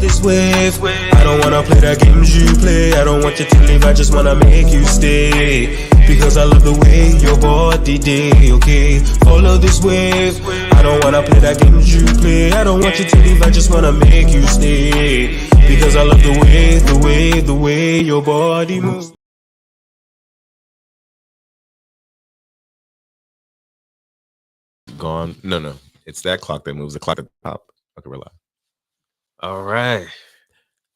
this wave. I don't wanna play the games you play. I don't want you to leave, I just wanna make you stay. Because I love the way your body day, okay? Follow this wave. I don't wanna play the games you play. I don't want you to leave, I just wanna make you stay. Because I love the way your body moves. Gone. No. It's that clock that moves. The clock at the top. Okay, we're live. All right.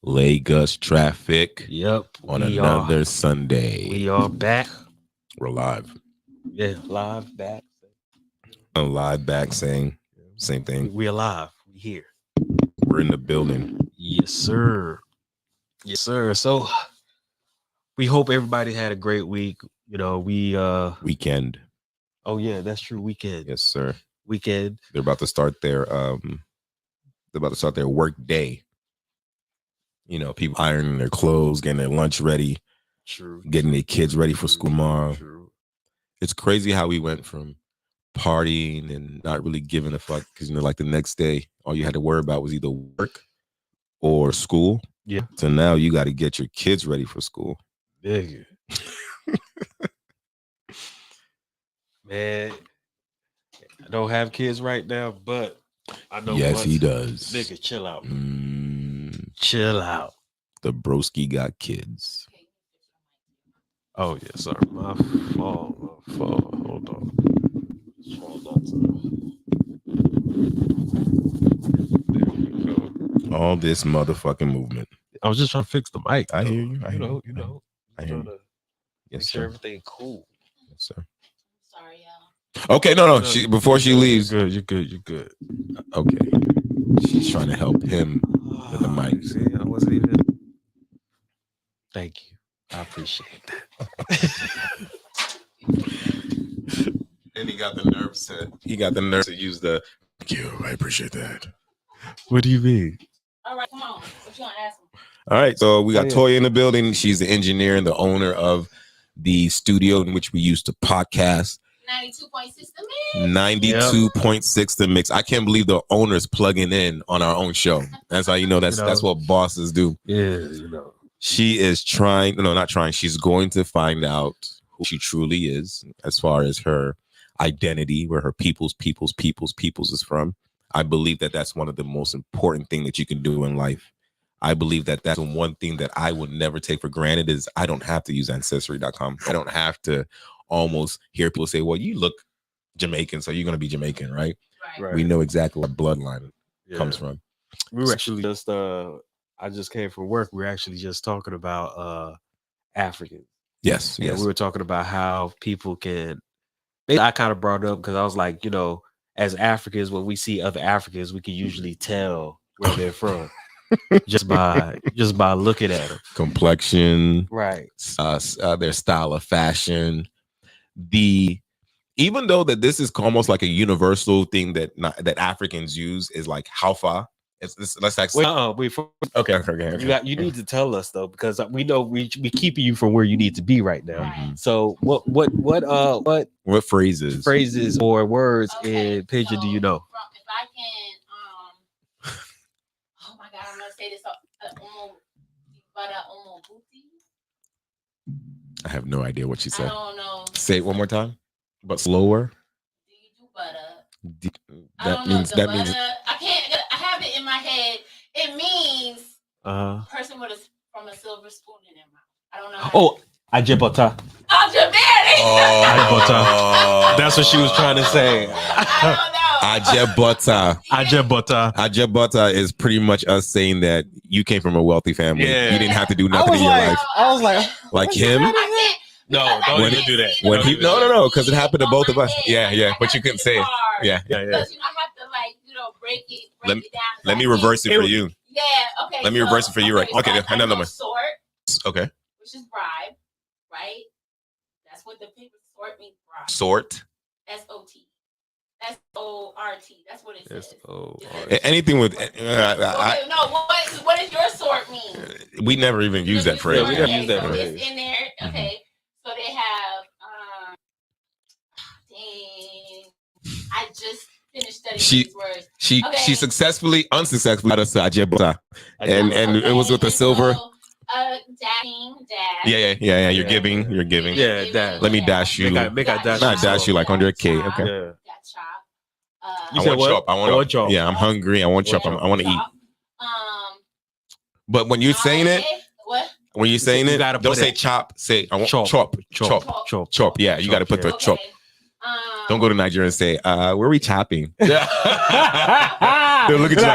Lagos traffic. Yep. On another Sunday. We are back. We're live. Yeah, live back. I'm live back saying same thing. We alive. We here. We're in the building. Yes, sir. Yes, sir. So we hope everybody had a great week. You know, weekend. Oh yeah, that's true. Weekend. Yes, sir. Weekend. They're about to start their work day. You know, people ironing their clothes, getting their lunch ready. True. Getting their kids ready for school tomorrow. True. It's crazy how we went from partying and not really giving a fuck because, you know, like the next day, all you had to worry about was either work or school. Yeah. So now you got to get your kids ready for school. Nigga. Man, I don't have kids right now, but I know. Yes, he does. Nigga, chill out. Chill out. The broski got kids. Oh yeah, sorry, my fault. Hold on. Try not to. There we go. All this motherfucking movement. I was just trying to fix the mic. I hear you. You know. I hear you. Make sure everything cool. Yes, sir. Sorry, y'all. Okay, no. Before she leaves. You're good. Okay. She's trying to help him with the mic. See, I wasn't even. Thank you. I appreciate that. And he got the nerve to use the thank you. I appreciate that. What do you mean? All right, come on. What you want to ask me? All right, so we got Toya in the building. She's the engineer and the owner of the studio in which we used to podcast. 92.6 The Mix. 92.6 The Mix. I can't believe the owner's plugging in on our own show. That's how you know that's what bosses do. Yeah, you know. She is not trying. She's going to find out who she truly is as far as her identity, where her people's is from. I believe that that's one of the most important things that you can do in life. I believe that that's one thing that I would never take for granted is I don't have to use Ancestry.com. I don't have to almost hear people say, well, you look Jamaican, so you're going to be Jamaican, right? Right. We know exactly what bloodline comes from. We were actually just, I just came from work. We were actually just talking about Africans. Yes. We were talking about how people can, I kind of brought it up because I was like, you know, as Africans, when we see other Africans, we can usually tell where they're from. just by looking at them, complexion, right? Their style of fashion. Even though that this is almost like a universal thing that Africans use is like haufa. Let's actually. Wait. Okay. You need to tell us though because we know we keeping you from where you need to be right now. Right. So what phrases or words in Pidgin do you know? If I can, oh my God, I'm gonna say this. I have no idea what she said. I don't know. Say it one more time, but slower. Do you do butter? That means I can't. I have it in my head. It means person from a silver spoon in their mouth. I don't know. Ajebota. That's what she was trying to say. Ajebota is pretty much us saying that you came from a wealthy family. Yeah. You didn't have to do nothing in your life. I was like him. No, don't even do that. When he no, because it happened to both of us. Yeah, but you couldn't say it. Yeah. Because I have to break it down. Let me reverse it for you. Yeah. Okay. Let me reverse it for you, right? Okay, another one. Sort. Okay. Which is bribe, right? That's what the paper sort means. Bribe. Sort. S-O-T. S-O-R-T. That's what it says. S-O-R-T. Anything with. What does your sort mean? We never even use that phrase. Yeah, we never use that phrase. It's in there. Okay. So they have. Dang. I just finished studying She successfully, unsuccessfully got us to Ajebota. And it was with the silver. Dashing dash. Yeah. You're giving. Yeah, dash. Let me dash you. Make I dash. Not dash you like 100K. Okay. Yeah. Got chop. I want chop. I want chop. Yeah, I'm hungry. I want chop. I want to eat. But when you're saying it, when you're saying it, don't say chop. Say I want chop. Yeah, you got to put the chop. Don't go to Nigeria and say, where are we chopping? They'll look at you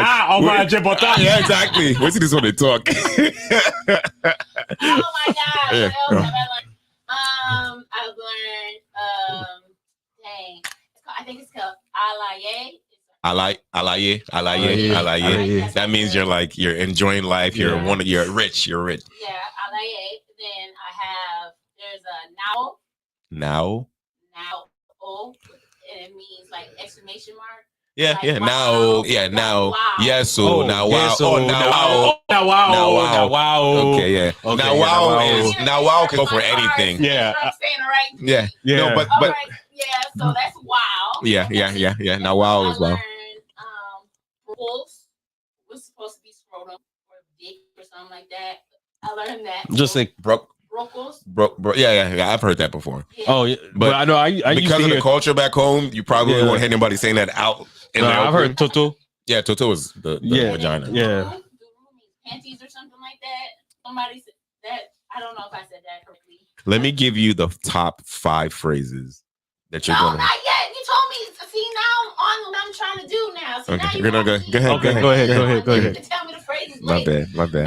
like, yeah, exactly. What's this when they talk? Oh my God. Yeah. What else have I've learned, dang. I think it's called alaye. Alaye. That means you're enjoying life. You're rich. You're rich. Yeah, alaye. Then there's a now. Oh, and it means like exclamation mark. Yeah, like, yeah. Wow. Now. Wow. Yes, so now wow. Yes, so Now wow. Okay, yeah. Okay, now wow can go for anything. Yeah. I'm saying the right thing. Yeah. No, but All right. Yeah, so that's wow. Yeah. Now wow is wow. I learned rules was supposed to be scrotum or dick or something like that. I learned that. Just like Brokles. Yeah. I've heard that before. Yeah. Oh, yeah. But I know I because of the culture back home, you probably won't hear anybody saying that out. I've heard Toto. Yeah, Toto is the vagina. Yeah. Duru means panties or something like that. Somebody said that. I don't know if I said that correctly. Let me give you the top 5 phrases that you're going to. Not yet. You told me. See, now I'm on what I'm trying to do now. So Okay, now you're gonna go ahead. Go ahead. You can tell me the phrases later. My bad.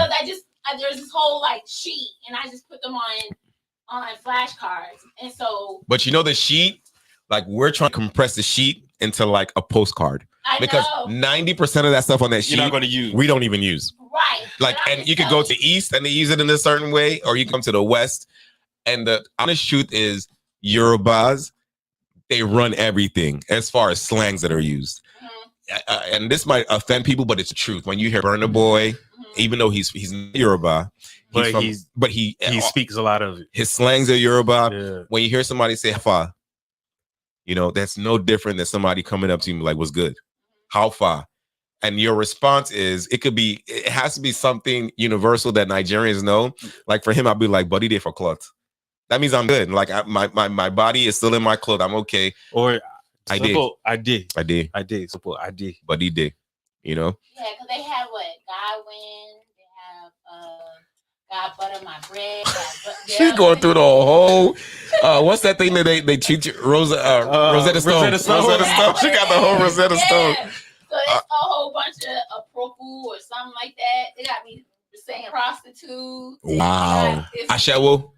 Because there's this whole like sheet, and I just put them on flashcards, and so. But you know the sheet, like we're trying to compress the sheet into like a postcard because 90% of that stuff on that sheet you're not going to use. We don't even use. Right. Like, and you can go to the East and they use it in a certain way, or you come to the West. And the honest truth is, Yorubas, they run everything as far as slangs that are used. Mm-hmm. And this might offend people, but it's the truth. When you hear Burna Boy, even though he's Yoruba, he speaks a lot of it. His slangs are Yoruba. Yeah. When you hear somebody say "Hafa," that's no different than somebody coming up to you like, "What's good? How far?" And your response is, it has to be something universal that Nigerians know. Like for him, I'll be like, "Body day for cloth." That means I'm good. Like my body is still in my clothes. I'm okay. Or I did. Simple, Body day. Yeah, because they have what? God win. They have God butter my bread. She's going through the whole. What's that thing that they teach you? Rosetta Stone. Rosetta Stone. She got the whole Rosetta Stone. So it's a whole bunch of proku or something like that. They got me saying prostitute. Wow. Ashewo.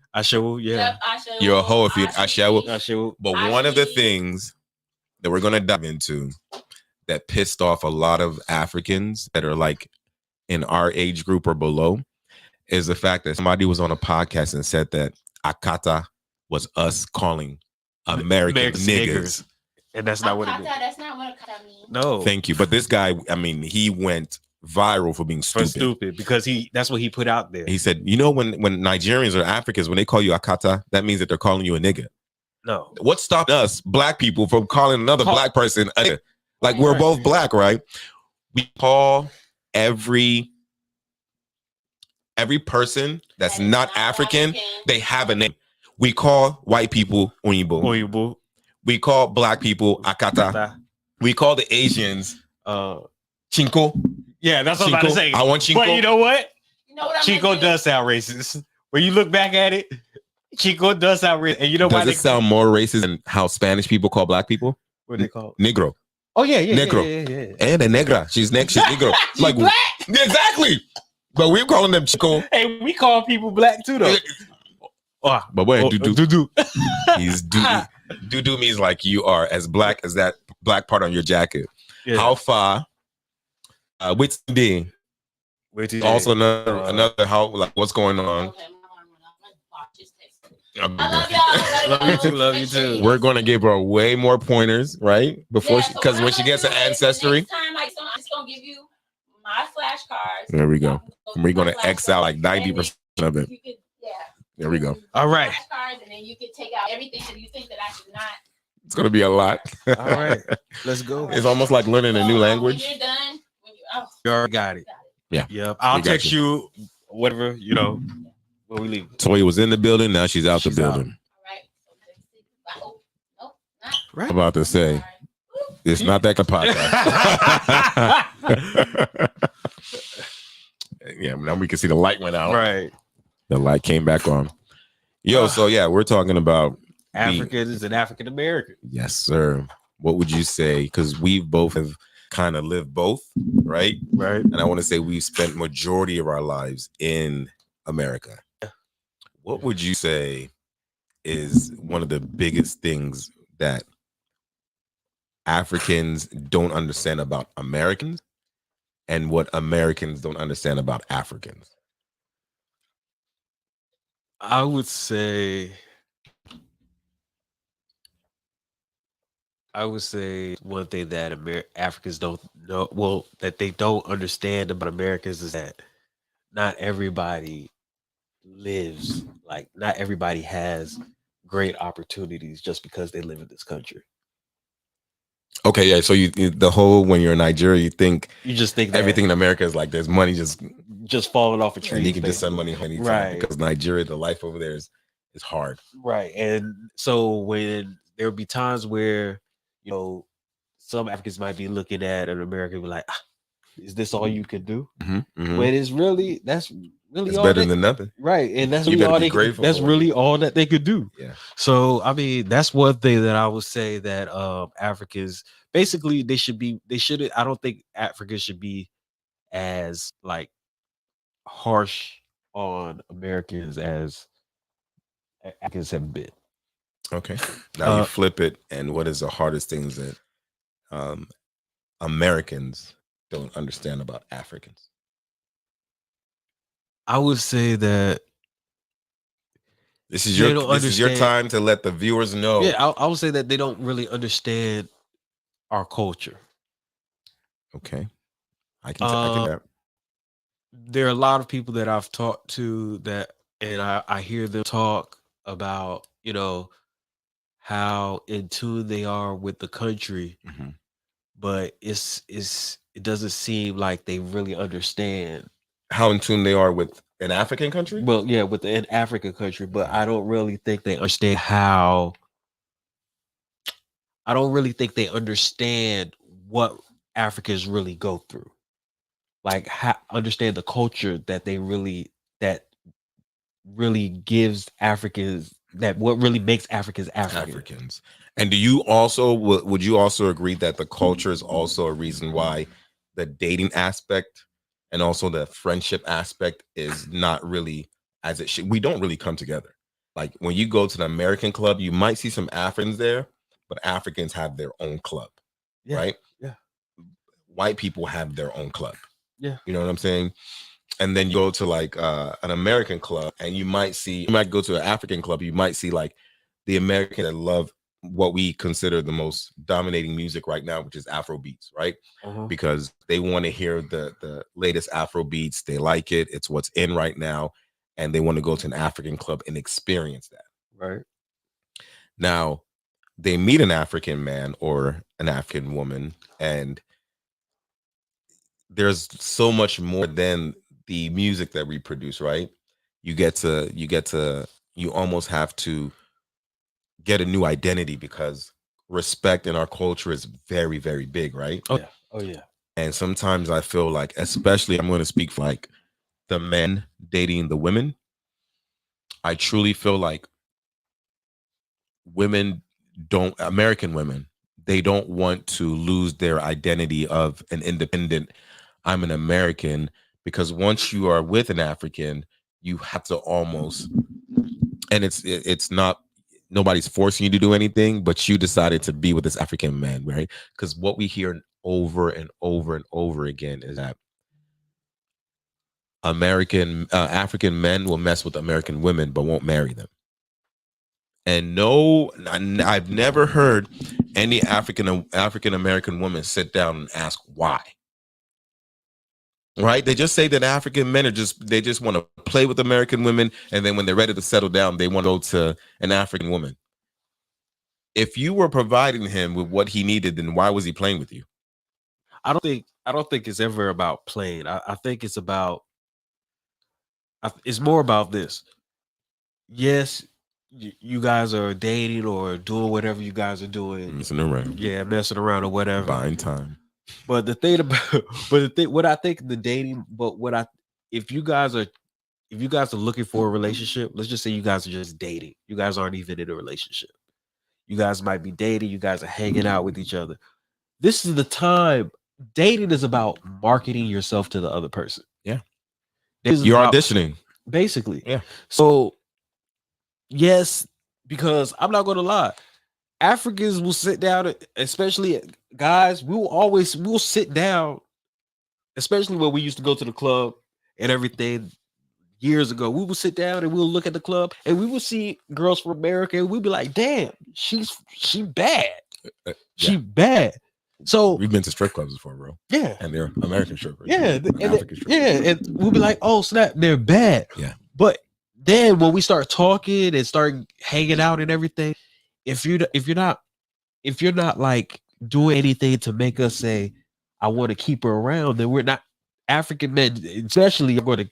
Yeah. You're a hoe if you're Ashewo. But Ashewo. one of the things that we're gonna dive into that pissed off a lot of Africans that are like in our age group or below is the fact that somebody was on a podcast and said that Akata was us calling American niggers. And that's not what it is. That's not what Akata means. No. Thank you. But this guy, he went viral for being stupid. Because that's what he put out there. He said, when Nigerians or Africans, when they call you Akata, that means that they're calling you a nigger. No. What stopped us, black people, from calling another black person a nigger? Like, we're both black, right? We call every person that's not African, they have a name. We call white people Oyibo. We call black people Akata. We call the Asians Chinko. Yeah, that's what I'm about to say. I want Chinko. But you know what? Chico does sound racist. When you look back at it, Chico does sound racist. And you know why does it sound more racist than how Spanish people call black people? What they call? Negro. Oh yeah. Negro. Yeah. And a negra. She's Negro. She's like black. Exactly. But we're calling them Chico. Hey, we call people black too though. But wait, Dudu. He's Dudu. Dudu means like you are as black as that black part on your jacket. Yeah. How far? What's the also another how, like, what's going on? Love you too. We're gonna give her way more pointers, right? Because when she gets an ancestry. Next time, I'm just gonna give you my flashcards. There we go. And we're gonna X out like 90% of it. There we go. All right. Flashcards, and then you can take out everything that you think that I should not It's gonna be a lot. All right, let's go. It's almost like learning a new language. When you're done, You already got it. Yeah. Yep. I'll We got text you whatever, when we leave. Toya was in the building. Now she's out the building. All right. Right. I'm about to say it's not that kind of podcast. Yeah, now we can see the light went out. Right. The light came back on. Yo, so yeah, we're talking about Africans and African American. Yes, sir. What would you say? Because we both have kind of lived both, right? Right. And I want to say we spent majority of our lives in America. What would you say is one of the biggest things that Africans don't understand about Americans and what Americans don't understand about Africans? I would say one thing that Africans don't know, well, that they don't understand about Americans is that not everybody lives, like not everybody has great opportunities just because they live in this country. Okay, yeah. So the whole, when you're in Nigeria, you just think that everything in America is like there's money just falling off a tree. and you can just send money anytime, right? Because Nigeria, the life over there is hard, right? And so when there will be times where some Africans might be looking at an American and be like, is this all you can do? Mm-hmm. When it's really it's all better than nothing, right? And that's really all really all that they could do. Yeah. So I mean, that's one thing that I would say that Africans basically I don't think Africans should be as like harsh on Americans as Africans have been. Okay. Now you flip it, and what is the hardest things that Americans don't understand about Africans? I would say that this is your time to let the viewers know. Yeah, I would say that they don't really understand our culture. Okay, I can. There are a lot of people that I've talked to and I hear them talk about how in tune they are with the country, but it doesn't seem like they really understand how in tune they are with an African country. Well, yeah, with an African country, but I don't really think they understand how. I don't really think they understand what Africans really go through, like understand the culture that really gives Africans, that what really makes Africans Africans. And do you also would you also agree that the culture is also a reason why the dating aspect and also the friendship aspect is not really as it should? We don't really come together. Like when you go to the American club, you might see some Africans there, but Africans have their own club, right? Yeah. White people have their own club. Yeah. You know what I'm saying? And then you go to like an American club, and you might go to an African club, you might see like the American that love what we consider the most dominating music right now, which is Afro beats, right? Because they want to hear the latest Afro beats. They like it. It's what's in right now. And they want to go to an African club and experience that. Right. Now, they meet an African man or an African woman, and there's so much more than the music that we produce, right? You almost have to get a new identity, because respect in our culture is very, very big, right? Oh yeah. And sometimes I feel like, especially I'm going to speak for like the men dating the women, I truly feel like American women, they don't want to lose their identity of an independent, I'm an American, because once you are with an African, you have to almost, and it's not, nobody's forcing you to do anything, but you decided to be with this African man, right? Because what we hear over and over and over again is that African men will mess with American women but won't marry them. And no, I've never heard any African American woman sit down and ask why. Right? They just say that African men they just want to play with American women, and then when they're ready to settle down, they want to go to an African woman. if you were providing him with what he needed, then why was he playing with you? I don't think it's ever about playing. I think it's about. It's more about this. Yes, you guys are dating or doing whatever you guys are doing. Messing around. Yeah, messing around or whatever. Buying time. But the thing about, what I think the dating, if you guys are looking for a relationship, let's just say you guys are just dating. You guys aren't even in a relationship. You guys might be dating. You guys are hanging out with each other. This is the time. Dating is about marketing yourself to the other person. Yeah. You're auditioning. Basically. Yeah. So, yes, because I'm not going to lie. Africans will sit down, especially guys, we'll sit down, especially when we used to go to the club and everything years ago. We would sit down and we'll look at the club and we would see girls from America and we'd be like, damn, she bad. She bad. So we've been to strip clubs before, bro. Yeah. And they're American strippers. Yeah. And we'll be like, oh snap, they're bad. Yeah. But then when we start talking and start hanging out and everything, if you're not like doing anything to make us say, I want to keep her around, then we're not. African men, especially, are going to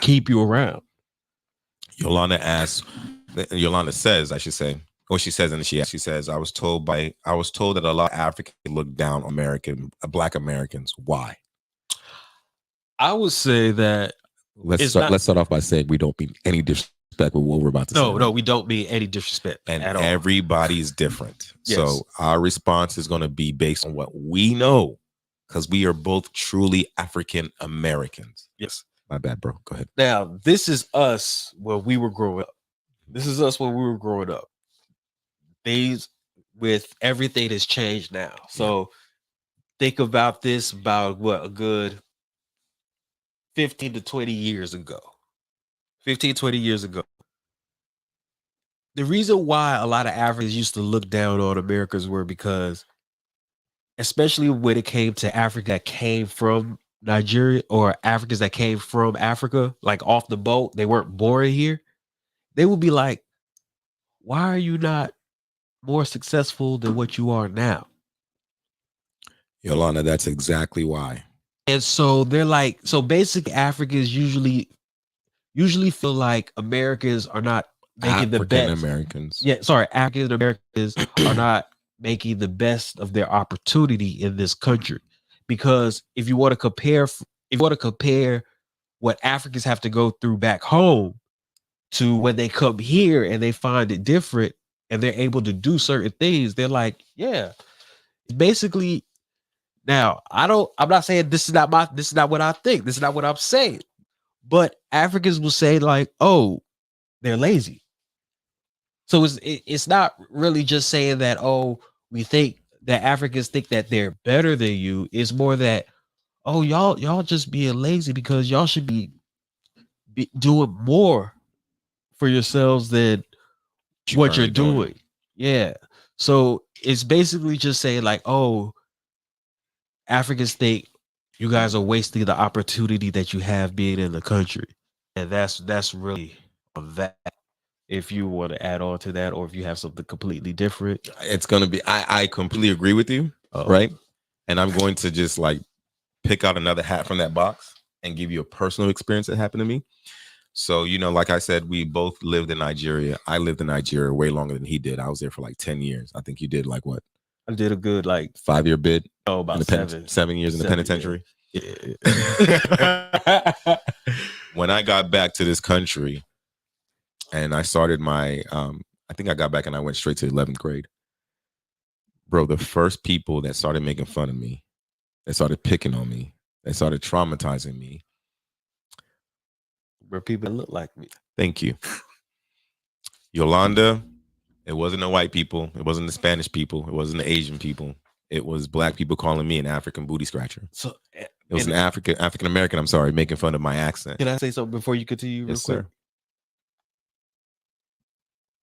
keep you around. Yolanda says, I should say, or she says, and she says, I was told that a lot of Africans look down on Black Americans. Why? I would say that let's start off by saying we don't mean any disrespect with what we're about to say. No, we don't mean any disrespect and at all. Everybody's different. Yes. So our response is going to be based on what we know, because we are both truly African Americans. Yes. My bad, bro. Go ahead. Now, this is us when we were growing up. This is us when we were growing up. These, with everything that's changed now. So think about this about what, a good 15 to 20 years ago. 15, 20 years ago. The reason why a lot of Africans used to look down on Americans were because, especially when it came to Africa that came from Nigeria, or Africans that came from Africa, like off the boat, they weren't born here. They would be like, why are you not more successful than what you are now? Yolanda, that's exactly why. And so they're like, so basic Africans usually feel like Americans are not making the best. Americans. Yeah, sorry, African Americans are not making the best of their opportunity in this country. Because if you want to compare what Africans have to go through back home to when they come here and they find it different and they're able to do certain things, they're like, yeah, basically. Now, I'm not saying this is not what I think. This is not what I'm saying. But Africans will say like, oh, they're lazy. So it's not really just saying that, oh, we think that Africans think that they're better than you. It's more that, oh, y'all just being lazy because y'all should be doing more for yourselves than what you're doing. Yeah. So it's basically just saying like, oh, Africans think you guys are wasting the opportunity that you have being in the country. And that's really that. If you want to add on to that, or if you have something completely different, it's going to be, I completely agree with you. Right. And I'm going to just like pick out another hat from that box and give you a personal experience that happened to me. So, like I said, we both lived in Nigeria. I lived in Nigeria way longer than he did. I was there for like 10 years. I think you did like what? I did a good 5-year bid. Oh, about 7 years in the penitentiary. Yeah. When I got back to this country and I started my, I think I got back and I went straight to 11th grade. Bro, the first people that started making fun of me, that started picking on me, that started traumatizing me, were people that look like me. Thank you. Yolanda, it wasn't the white people. It wasn't the Spanish people. It wasn't the Asian people. It was Black people calling me an African booty scratcher. So it was an African American, I'm sorry, making fun of my accent. Can I say something before you continue? Yes, sir.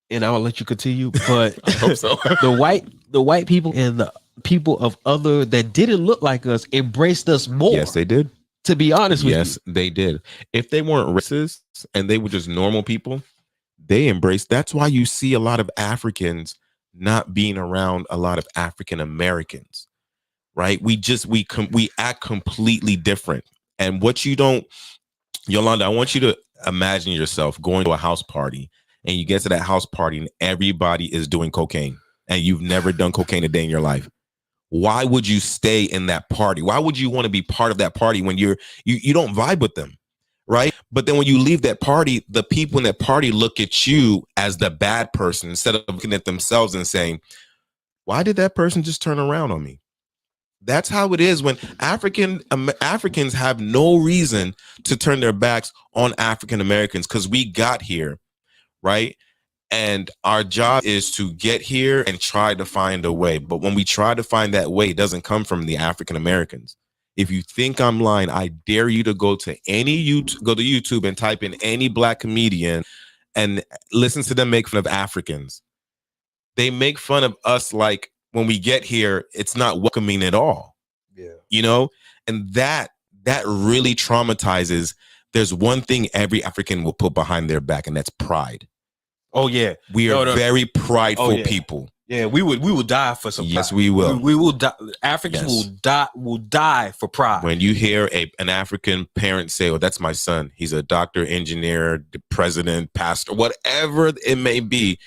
And I will let you continue. But I hope so. the white people and the people of other that didn't look like us embraced us more. Yes, they did. To be honest with you. Yes, they did. If they weren't racist and they were just normal people, they embraced. That's why you see a lot of Africans not being around a lot of African Americans, right? We act completely different. And what you don't, Yolanda, I want you to imagine yourself going to a house party and you get to that house party and everybody is doing cocaine and you've never done cocaine a day in your life. Why would you stay in that party? Why would you want to be part of that party when you don't vibe with them, right? But then when you leave that party, the people in that party look at you as the bad person instead of looking at themselves and saying, why did that person just turn around on me? That's how it is when Africans have no reason to turn their backs on African Americans because we got here, right? And our job is to get here and try to find a way. But when we try to find that way, it doesn't come from the African Americans. If you think I'm lying, I dare you to go to YouTube and type in any black comedian and listen to them make fun of Africans. They make fun of us like when we get here, it's not welcoming at all. Yeah. You know, and that really traumatizes. There's one thing every African will put behind their back, and that's pride. Oh yeah, we are very prideful people. Yeah, we will die for some pride. Yes, we will. We will die. Africans will die for pride. When you hear an African parent say, "Oh, that's my son. He's a doctor, engineer, president, pastor, whatever it may be,"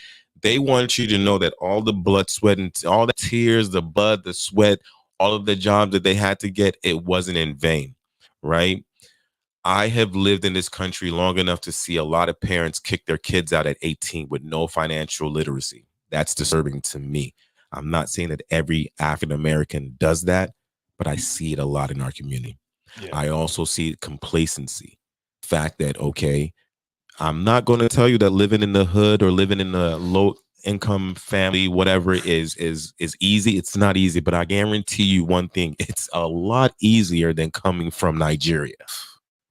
they want you to know that all the blood, sweat, and all the tears, the blood, the sweat, all of the jobs that they had to get, it wasn't in vain, right? I have lived in this country long enough to see a lot of parents kick their kids out at 18 with no financial literacy. That's disturbing to me. I'm not saying that every African American does that, but I see it a lot in our community. Yeah. I also see complacency. Fact that, okay, I'm not going to tell you that living in the hood or living in a low income family, whatever, is easy. It's not easy, but I guarantee you one thing. It's a lot easier than coming from Nigeria.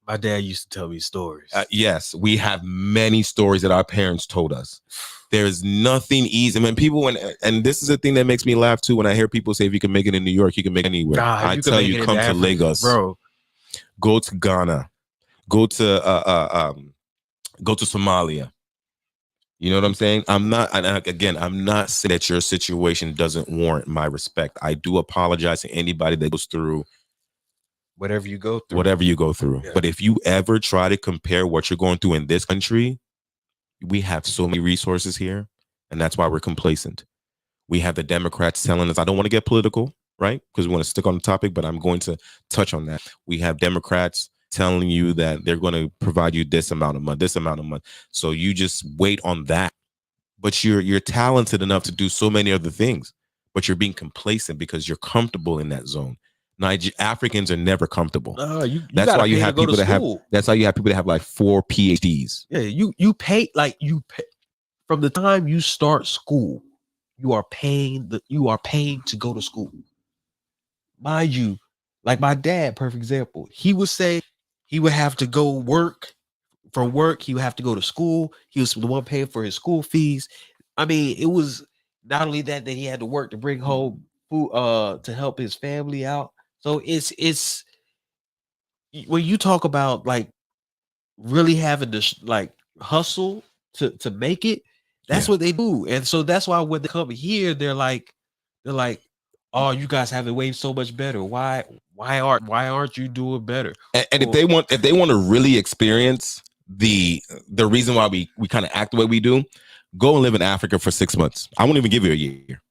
My dad used to tell me stories. Yes, we have many stories that our parents told us. There's nothing easy. I mean, people, and this is the thing that makes me laugh too, when I hear people say, if you can make it in New York, you can make it anywhere. I tell you, come to Lagos, bro. Go to Ghana. Go to Somalia. You know what I'm saying? I'm not saying that your situation doesn't warrant my respect. I do apologize to anybody that goes through whatever you go through. Yeah. But if you ever try to compare what you're going through in this country, we have so many resources here, and that's why we're complacent. We have the Democrats telling us, I don't want to get political, right? Because we want to stick on the topic, but I'm going to touch on that. We have Democrats telling you that they're going to provide you this amount of money. So you just wait on that. But you're talented enough to do so many other things, but you're being complacent because you're comfortable in that zone. Africans are never comfortable. That's why you have people that have. That's why you have people that have like 4 PhDs. Yeah, you pay from the time you start school. You are paying to go to school. Mind you, like my dad, perfect example. He would say he would have to go work. From work, he would have to go to school. He was the one paying for his school fees. I mean, it was not only that he had to work to bring home food to help his family out. So it's when you talk about like really having to like hustle to make it, that's what they do. And so that's why when they come here, they're like, oh, you guys have it way so much better. Why aren't you doing better? And if they want to really experience the reason why we kind of act the way we do, go and live in Africa for 6 months. I won't even give you a year.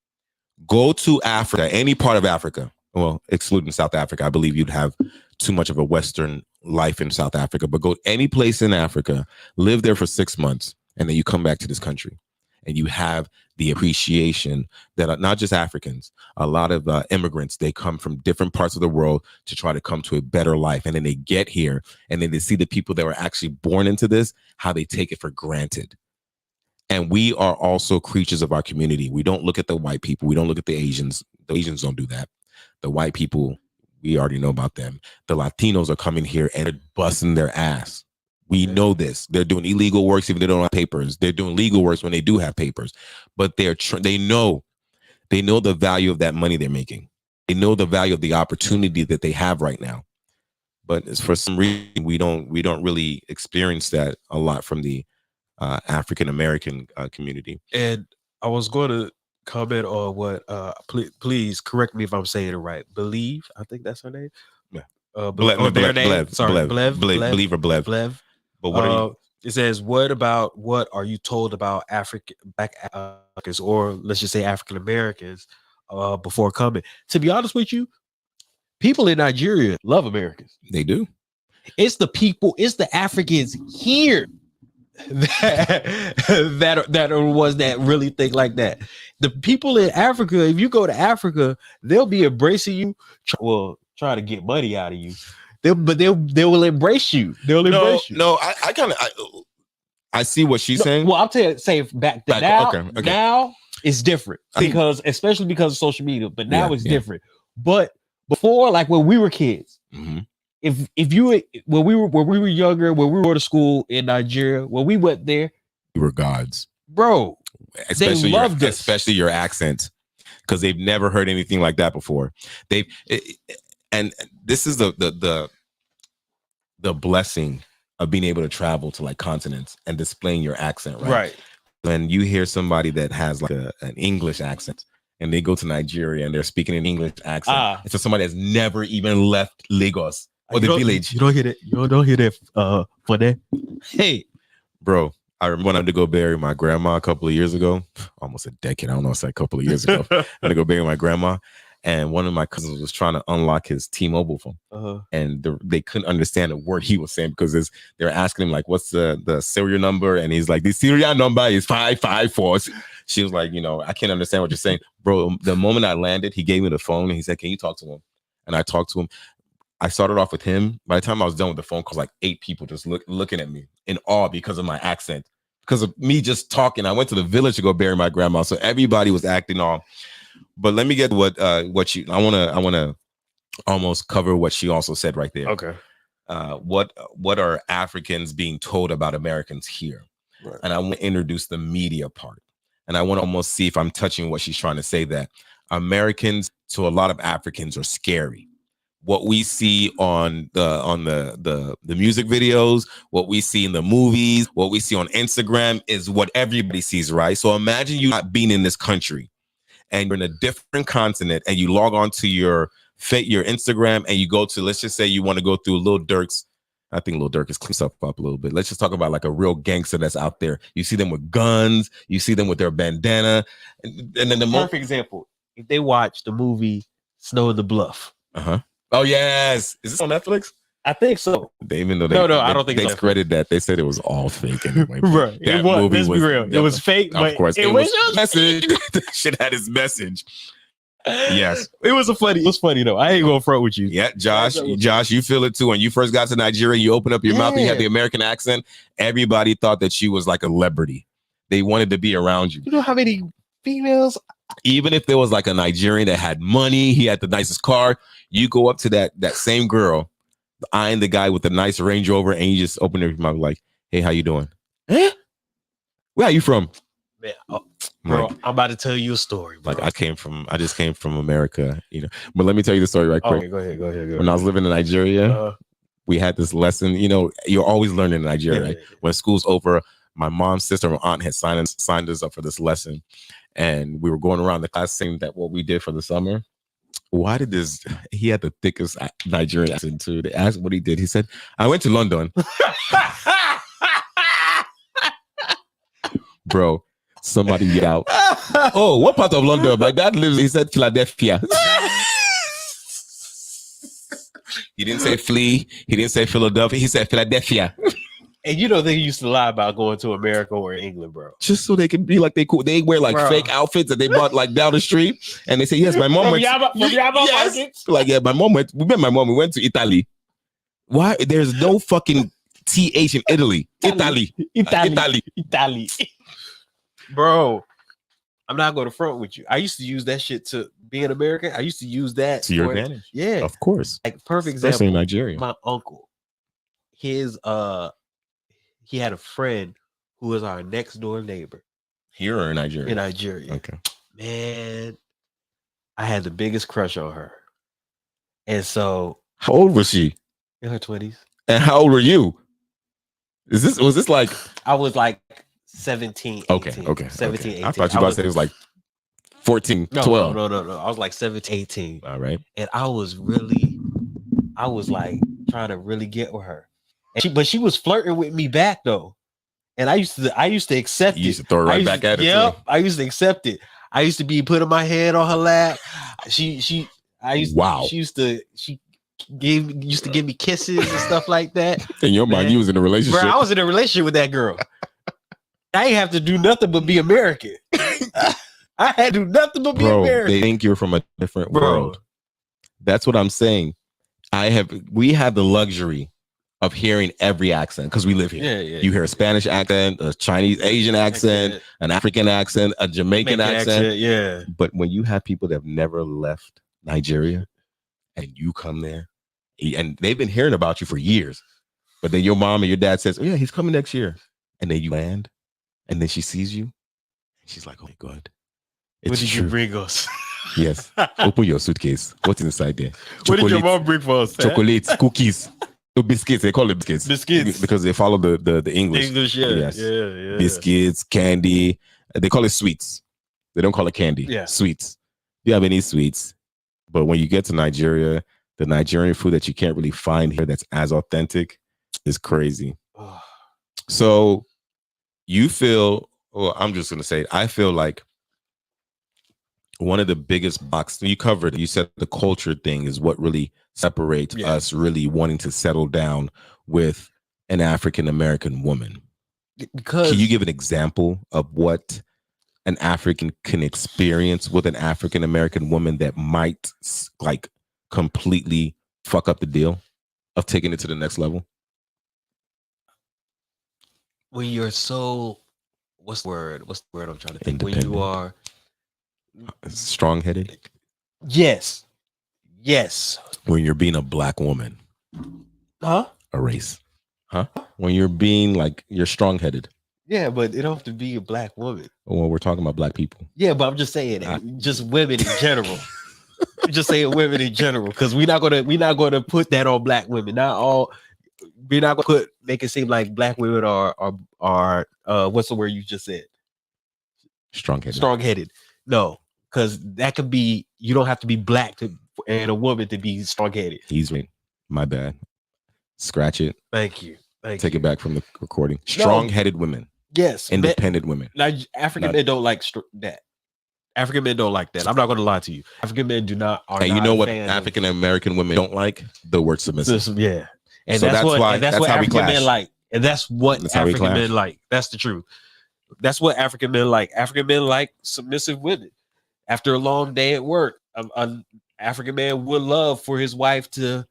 Go to Africa, any part of Africa. Well, excluding South Africa, I believe you'd have too much of a Western life in South Africa, but go any place in Africa, live there for 6 months, and then you come back to this country and you have the appreciation that not just Africans, a lot of immigrants, they come from different parts of the world to try to come to a better life. And then they get here and then they see the people that were actually born into this, how they take it for granted. And we are also creatures of our community. We don't look at the white people. We don't look at the Asians. The Asians don't do that. The white people, we already know about them. The Latinos are coming here and they're busting their ass. We know this. They're doing illegal works even if they don't have papers. They're doing legal works when they do have papers. But they know the value of that money they're making. They know the value of the opportunity that they have right now. But for some reason, we don't really experience that a lot from the African American community. And I was going to comment on what please correct me if I'm saying it right. Believe, I think that's her name. Yeah. Their name. Sorry, Blev. Believe or Blev. Blev. But what are you? It says, what are you told about Black Africans, or let's just say African Americans, before coming? To be honest with you, people in Nigeria love Americans. They do. It's the people, it's the Africans here that are the ones that really think like that. The people in Africa, if you go to Africa, they'll be embracing you. Try to get money out of you. They will embrace you. They'll embrace you. No, I see what she's saying. Well, I'll say back then. Now it's different especially because of social media. But now it's different. But before, like when we were kids, when we were younger, when we were to school in Nigeria, when we went there, we were gods, bro. They loved us, especially your accent, because they've never heard anything like that before. And this is the blessing of being able to travel to like continents and displaying your accent, right? Right. When you hear somebody that has like an English accent and they go to Nigeria and they're speaking an English accent, it's somebody that's never even left Lagos or the village. You don't hear that. You don't hear that for that. Hey, bro. I remember when I had to go bury my grandma a couple of years ago, almost a decade. I don't know, it's like a couple of years ago. I had to go bury my grandma. And one of my cousins was trying to unlock his T-Mobile phone, and they couldn't understand a word he was saying because they're asking him like, "What's the serial number?" And he's like, "The serial number is 554." She was like, "I can't understand what you're saying, bro." The moment I landed, he gave me the phone and he said, "Can you talk to him?" And I talked to him. I started off with him. By the time I was done with the phone calls, like 8 people just looking at me in awe because of my accent, because of me just talking. I went to the village to go bury my grandma, so everybody was acting all. But let me get what she. I want to almost cover what she also said right there. Okay. What are Africans being told about Americans here? Right. And I want to introduce the media part, and I want to almost see if I'm touching what she's trying to say. That Americans to a lot of Africans are scary. What we see on the music videos, what we see in the movies, what we see on Instagram is what everybody sees, right? So imagine you not being in this country and you're in a different continent and you log on to your Instagram and you go to, let's just say you want to go through Lil Durk's. I think Lil Durk has cleaned stuff up a little bit. Let's just talk about like a real gangster that's out there. You see them with guns, you see them with their bandana. And then the perfect example, if they watch the movie Snow in the Bluff. Oh yes, is this on Netflix? I think so. Even though I don't think they discredited that. They said it was all fake anyway. Right, it was. Let's be real. It was fake, of course. It was message. The shit had his message. Yes, it was funny though. I ain't gonna front with you. Yeah, Josh, you feel it too. When you first got to Nigeria, you opened up your mouth and you had the American accent. Everybody thought that you was like a celebrity. They wanted to be around you. You know how many females? Even if there was like a Nigerian that had money, he had the nicest car, you go up to that same girl, eyeing the guy with the nice Range Rover, and you just open your mouth like, "Hey, how you doing? Where are you from?" Man, bro, I'm about to tell you a story, bro. Like I just came from America, But let me tell you the story right quick. Okay, go ahead. When I was living in Nigeria, we had this lesson. You're always learning in Nigeria, right? When school's over, my mom's sister and aunt had signed us up for this lesson. And we were going around the class saying that what we did for the summer. Why did he had the thickest Nigerian accent too. They asked what he did. He said, "I went to London." Bro, somebody yelled out, "Oh, what part of London? My dad lives," he said, "Philadelphia." He didn't say Flea. He didn't say Philadelphia. He said Philadelphia. And they used to lie about going to America or England, bro. Just so they can be like they cool. They wear like fake outfits that they bought like down the street, and they say, "Yes, my mom went." Yes. Like, yeah, my mom went. We went to Italy. Why? There's no fucking TH in Italy. Italy. Bro, I'm not going to front with you. I used to use that shit to be an American. I used to use that to your advantage. Yeah, of course. Like perfect example. Especially in Nigeria. My uncle. He had a friend who was our next door neighbor. Here or in Nigeria? In Nigeria. Okay. Man, I had the biggest crush on her. And so, how old was she? In her 20s. And how old were you? Was this like? I was like 17, 18. Okay. 17, 18. I thought you about to say it was like 14, No, 12. No. I was like 17, 18. All right. And I was like trying to really get with her. And she was flirting with me back though. And I used to accept it. You used to throw it right back at her. Yep. I used to accept it. I used to be putting my head on her lap. She used to give me kisses and stuff like that. In your mind, you was in a relationship. Bro, I was in a relationship with that girl. I ain't have to do nothing but be American. I had to do nothing but be American. They think you're from a different world. That's what I'm saying. We have the luxury of hearing every accent because we live here. Yeah. You hear a Spanish accent, a Chinese, Asian accent, an African accent, a Jamaican accent. Yeah. But when you have people that have never left Nigeria and you come there and they've been hearing about you for years, but then your mom and your dad says, oh yeah, he's coming next year. And then you land and then she sees you. And she's like, oh my God. What did you bring us? Yes. Open your suitcase. What's inside there? What did your mom bring for us? Chocolates, cookies. Biscuits, they call it biscuits. Biscuits. Because they follow the English. English, yeah. Yes. Yeah. Biscuits, candy. They call it sweets. They don't call it candy. Yeah. Sweets. Do you have any sweets? But when you get to Nigeria, the Nigerian food that you can't really find here that's as authentic is crazy. So you feel, well, I'm just going to say, I feel like one of the biggest boxes you covered, you said the culture thing is what really separates us really wanting to settle down with an African-American woman. Because can you give an example of what an African can experience with an African-American woman that might like completely fuck up the deal of taking it to the next level? When you're so, what's the word I'm trying to think? When you are strong-headed? Yes. When you're being a black woman. Huh? A race. Huh? When you're being like, you're strong-headed. Yeah, but it don't have to be a black woman. Well, we're talking about black people. Yeah, but I'm just saying, just women in general. Just saying women in general, because we're not gonna put that on black women. Not all. We're not gonna make it seem like black women are what's the word you just said? Strong-headed. No, because that could be. You don't have to be black and a woman to be strong-headed. He's right. My bad. Scratch it. Thank you. Take it back from the recording. Strong-headed women. Yes. Independent women. African men don't like that. African men don't like that. I'm not going to lie to you. African men do not. And you know what African American women don't like? The word submissive. Yeah. And so that's what African men like. And that's what African men like. That's the truth. That's what African men like. African men like submissive women. After a long day at work, an African man would love for his wife to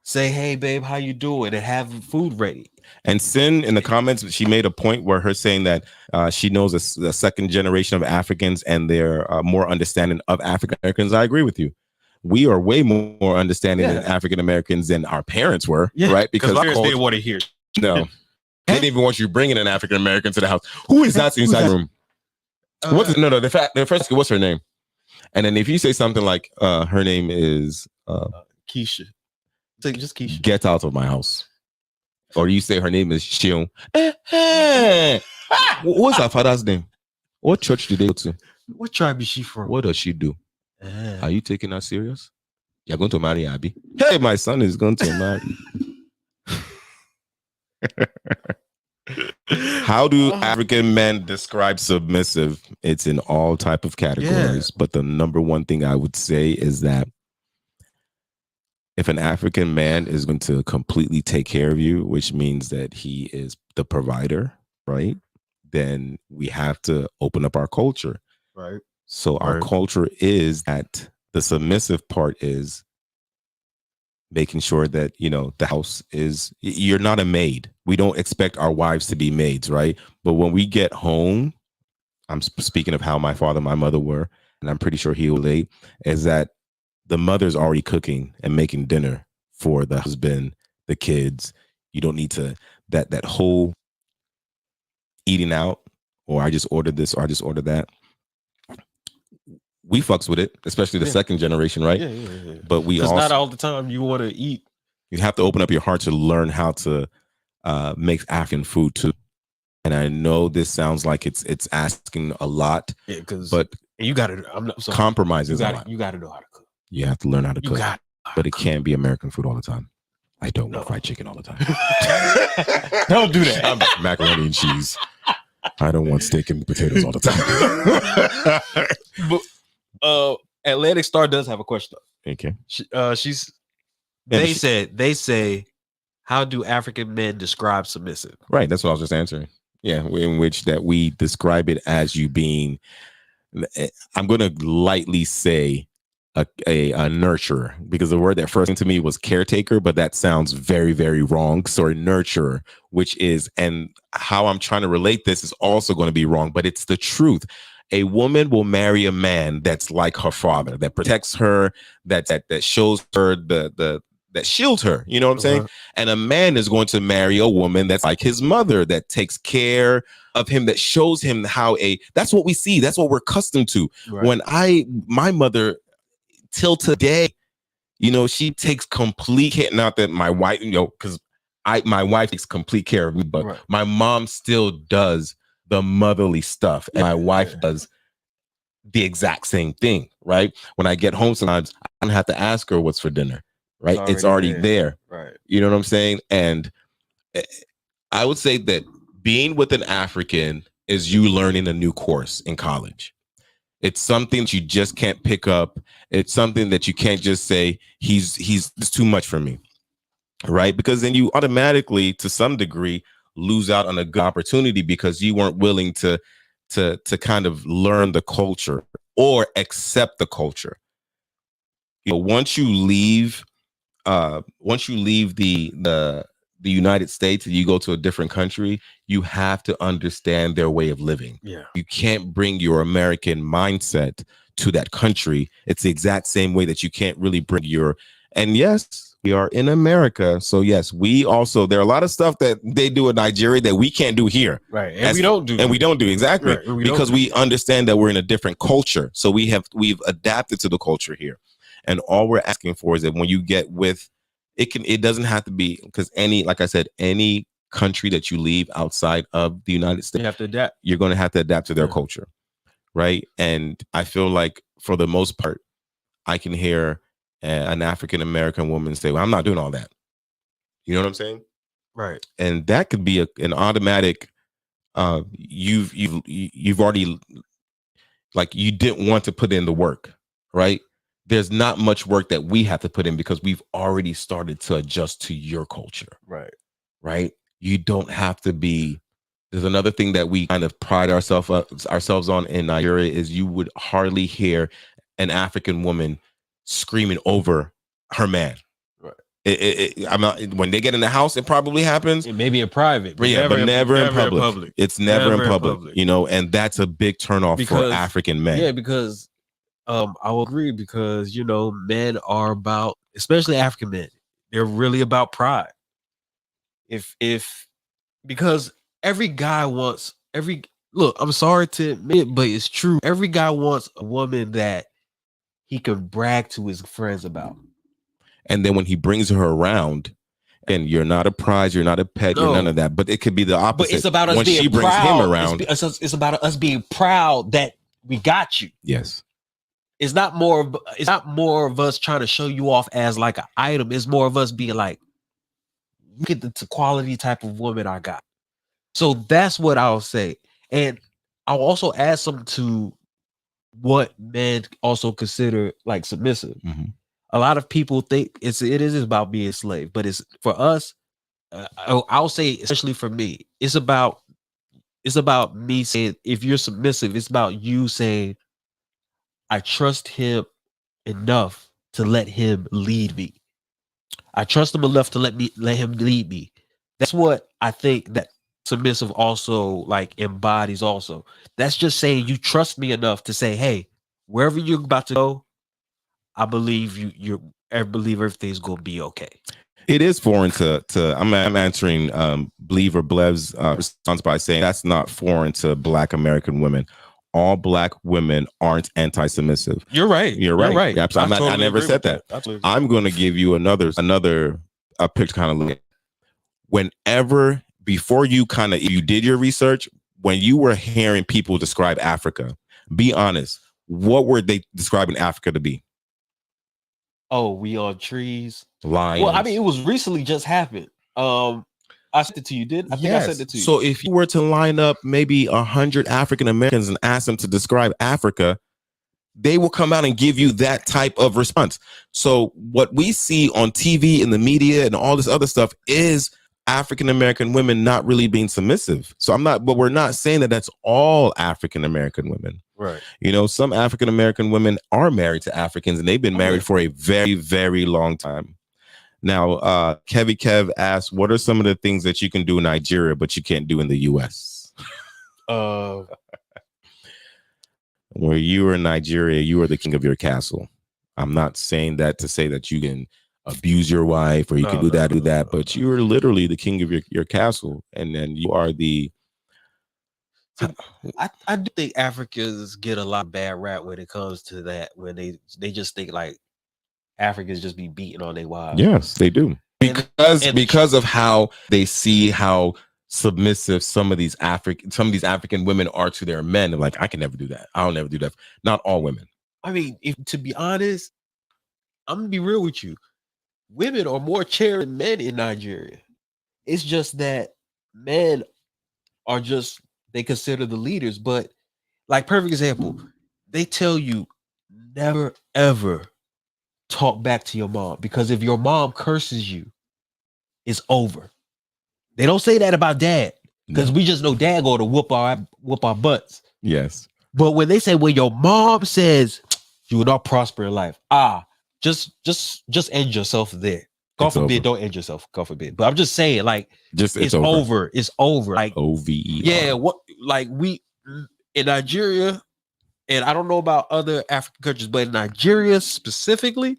say, hey, babe, how you doing? And have food ready. And Sin, in the comments, she made a point where her saying that she knows the second generation of Africans and they're more understanding of African Americans. I agree with you. We are way more understanding than African Americans than our parents were, right? Because our parents didn't want to hear. No. They didn't even want you bringing an African American to the house. Who is that inside the room? The first, what's her name? And then if you say something like, her name is Keisha. Just Keisha. Get out of my house. Or you say her name is Shion. What's her father's name? What church did they go to? What tribe is she from? What does she do? Are you taking her serious? You're going to marry Abby? Hey, my son is going to marry. How do African men describe submissive? It's in all type of categories. But the number one thing I would say is that if an African man is going to completely take care of you, which means that he is the provider, right? Then we have to open up our culture. Right. So our culture is that the submissive part is making sure that, the house is, you're not a maid. We don't expect our wives to be maids, right? But when we get home, I'm speaking of how my father and my mother were, and I'm pretty sure he will relate, is that the mother's already cooking and making dinner for the husband, the kids. You don't need to, that whole eating out, or I just ordered this, or I just ordered that. We fucks with it, especially the second generation, right? Yeah. But we also, not all the time you want to eat. You have to open up your heart to learn how to make African food too. And I know this sounds like it's asking a lot, but And you gotta I'm not sorry. Compromises a lot. You gotta know how to cook. You have to learn how to cook. But it can't be American food all the time. I don't want fried chicken all the time. Don't do that. Macaroni and cheese. I don't want steak and potatoes all the time. But Atlantic Star does have a question. Okay. They say, how do African men describe submissive? Right. That's what I was just answering. Yeah. In which that we describe it as you being, I'm going to lightly say a nurturer, because the word that first came to me was caretaker, but that sounds very, very wrong. So a nurturer, which is, and how I'm trying to relate this is also going to be wrong, but it's the truth. A woman will marry a man that's like her father, that protects her, that shows her that shields her. You know what I'm saying? And a man is going to marry a woman that's like his mother, that takes care of him, that shows him how that's what we see. That's what we're accustomed to. Right. When my mother, till today, she takes complete care. Not that my wife, because my wife takes complete care of me, but my mom still does the motherly stuff, and my wife does the exact same thing. Right? When I get home, sometimes I don't have to ask her what's for dinner. Right? It's already there. Right? You know what I'm saying? And I would say that being with an African is you learning a new course in college. It's something that you just can't pick up. It's something that you can't just say, he's too much for me, right? Because then you automatically, to some degree, lose out on a good opportunity because you weren't willing to kind of learn the culture or accept the culture. Once you leave the United States and you go to a different country, you have to understand their way of living. Yeah. You can't bring your American mindset to that country. It's the exact same way that you can't really bring and yes, we are in America. So yes, there are a lot of stuff that they do in Nigeria that we can't do here. Right. And we don't do exactly. Right. Because we understand that we're in a different culture. So we've adapted to the culture here. And all we're asking for is that when you get with it doesn't have to be, because like I said, any country that you leave outside of the United States, you have to adapt. You're going to have to adapt to their culture. Right. And I feel like for the most part, I can hear an African-American woman say, well, I'm not doing all that. You know what I'm saying? Right. And that could be an automatic, you've already, like, you didn't want to put in the work. Right. There's not much work that we have to put in because we've already started to adjust to your culture. Right. Right. You don't have to be. There's another thing that we kind of pride ourselves on in Nigeria is you would hardly hear an African woman screaming over her man. Right. I'm not, when they get in the house, it probably happens. It may be in private, but never in public. It's never in public. And that's a big turnoff for African men. Yeah, because I will agree, because men are about, especially African men, they're really about pride. Because every guy wants look, I'm sorry to admit, but it's true. Every guy wants a woman that he can brag to his friends about. And then when he brings her around, and you're not a prize, you're not a pet, you're none of that. But it could be the opposite. But it's about us being proud. When she brings him around, it's about us being proud that we got you. Yes. It's not more of us trying to show you off as like an item. It's more of us being like, look at the quality type of woman I got. So that's what I'll say. And I'll also add something to what men also consider like submissive. Mm-hmm. A lot of people think it is about being a slave, but it's for us. I'll say, especially for me, it's about me saying, if you're submissive, it's about you saying, I trust him enough to let him lead me. I trust him enough to let him lead me. That's what I think that submissive also like embodies also. That's just saying you trust me enough to say, hey, wherever you're about to go, I believe I believe everything's going to be okay. It is foreign to I'm answering Believer Blev's response by saying that's not foreign to Black American women. All Black women aren't anti-submissive. You're right. You're right. Absolutely. I never said that. I'm going to give you another picture kind of look at. Whenever, before you did your research, when you were hearing people describe Africa, be honest. what were they describing Africa to be? Oh, we on trees. Lions. Well, I mean, it was recently just happened. I sent it to you, didn't I? Think I sent it to you. So if you were to line up maybe 100 African Americans and ask them to describe Africa, they will come out and give you that type of response. So what we see on TV and the media and all this other stuff is African American women not really being submissive. So but we're not saying that that's all African American women. Right. You know, some African American women are married to Africans and they've been married for a very, very long time. Now, Kevy Kev asked, what are some of the things that you can do in Nigeria, but you can't do in the US? Where you are in Nigeria, you are the king of your castle. I'm not saying that to say that you can abuse your wife or you can do that, but you are literally the king of your castle. And then you are the... I do think Africans get a lot of bad rap when it comes to that, when they just think like Africans just be beating on their wives. Yes, they do. Because of how they see how submissive some of these African women are to their men. They're like, I can never do that. I'll never do that. Not all women. I mean, to be honest, I'm gonna be real with you. Women are more cherished than men in Nigeria. It's just that men are they consider the leaders, but like perfect example, they tell you never ever talk back to your mom, because if your mom curses you, it's over. They don't say that about dad, because we just know dad go to whoop our butts. Yes. But when they say, when your mom says you will not prosper in life, just end yourself there. God forbid, don't end yourself. God forbid. But I'm just saying, like, it's over. It's over. Like OVER. Yeah, we in Nigeria, and I don't know about other African countries, but in Nigeria specifically,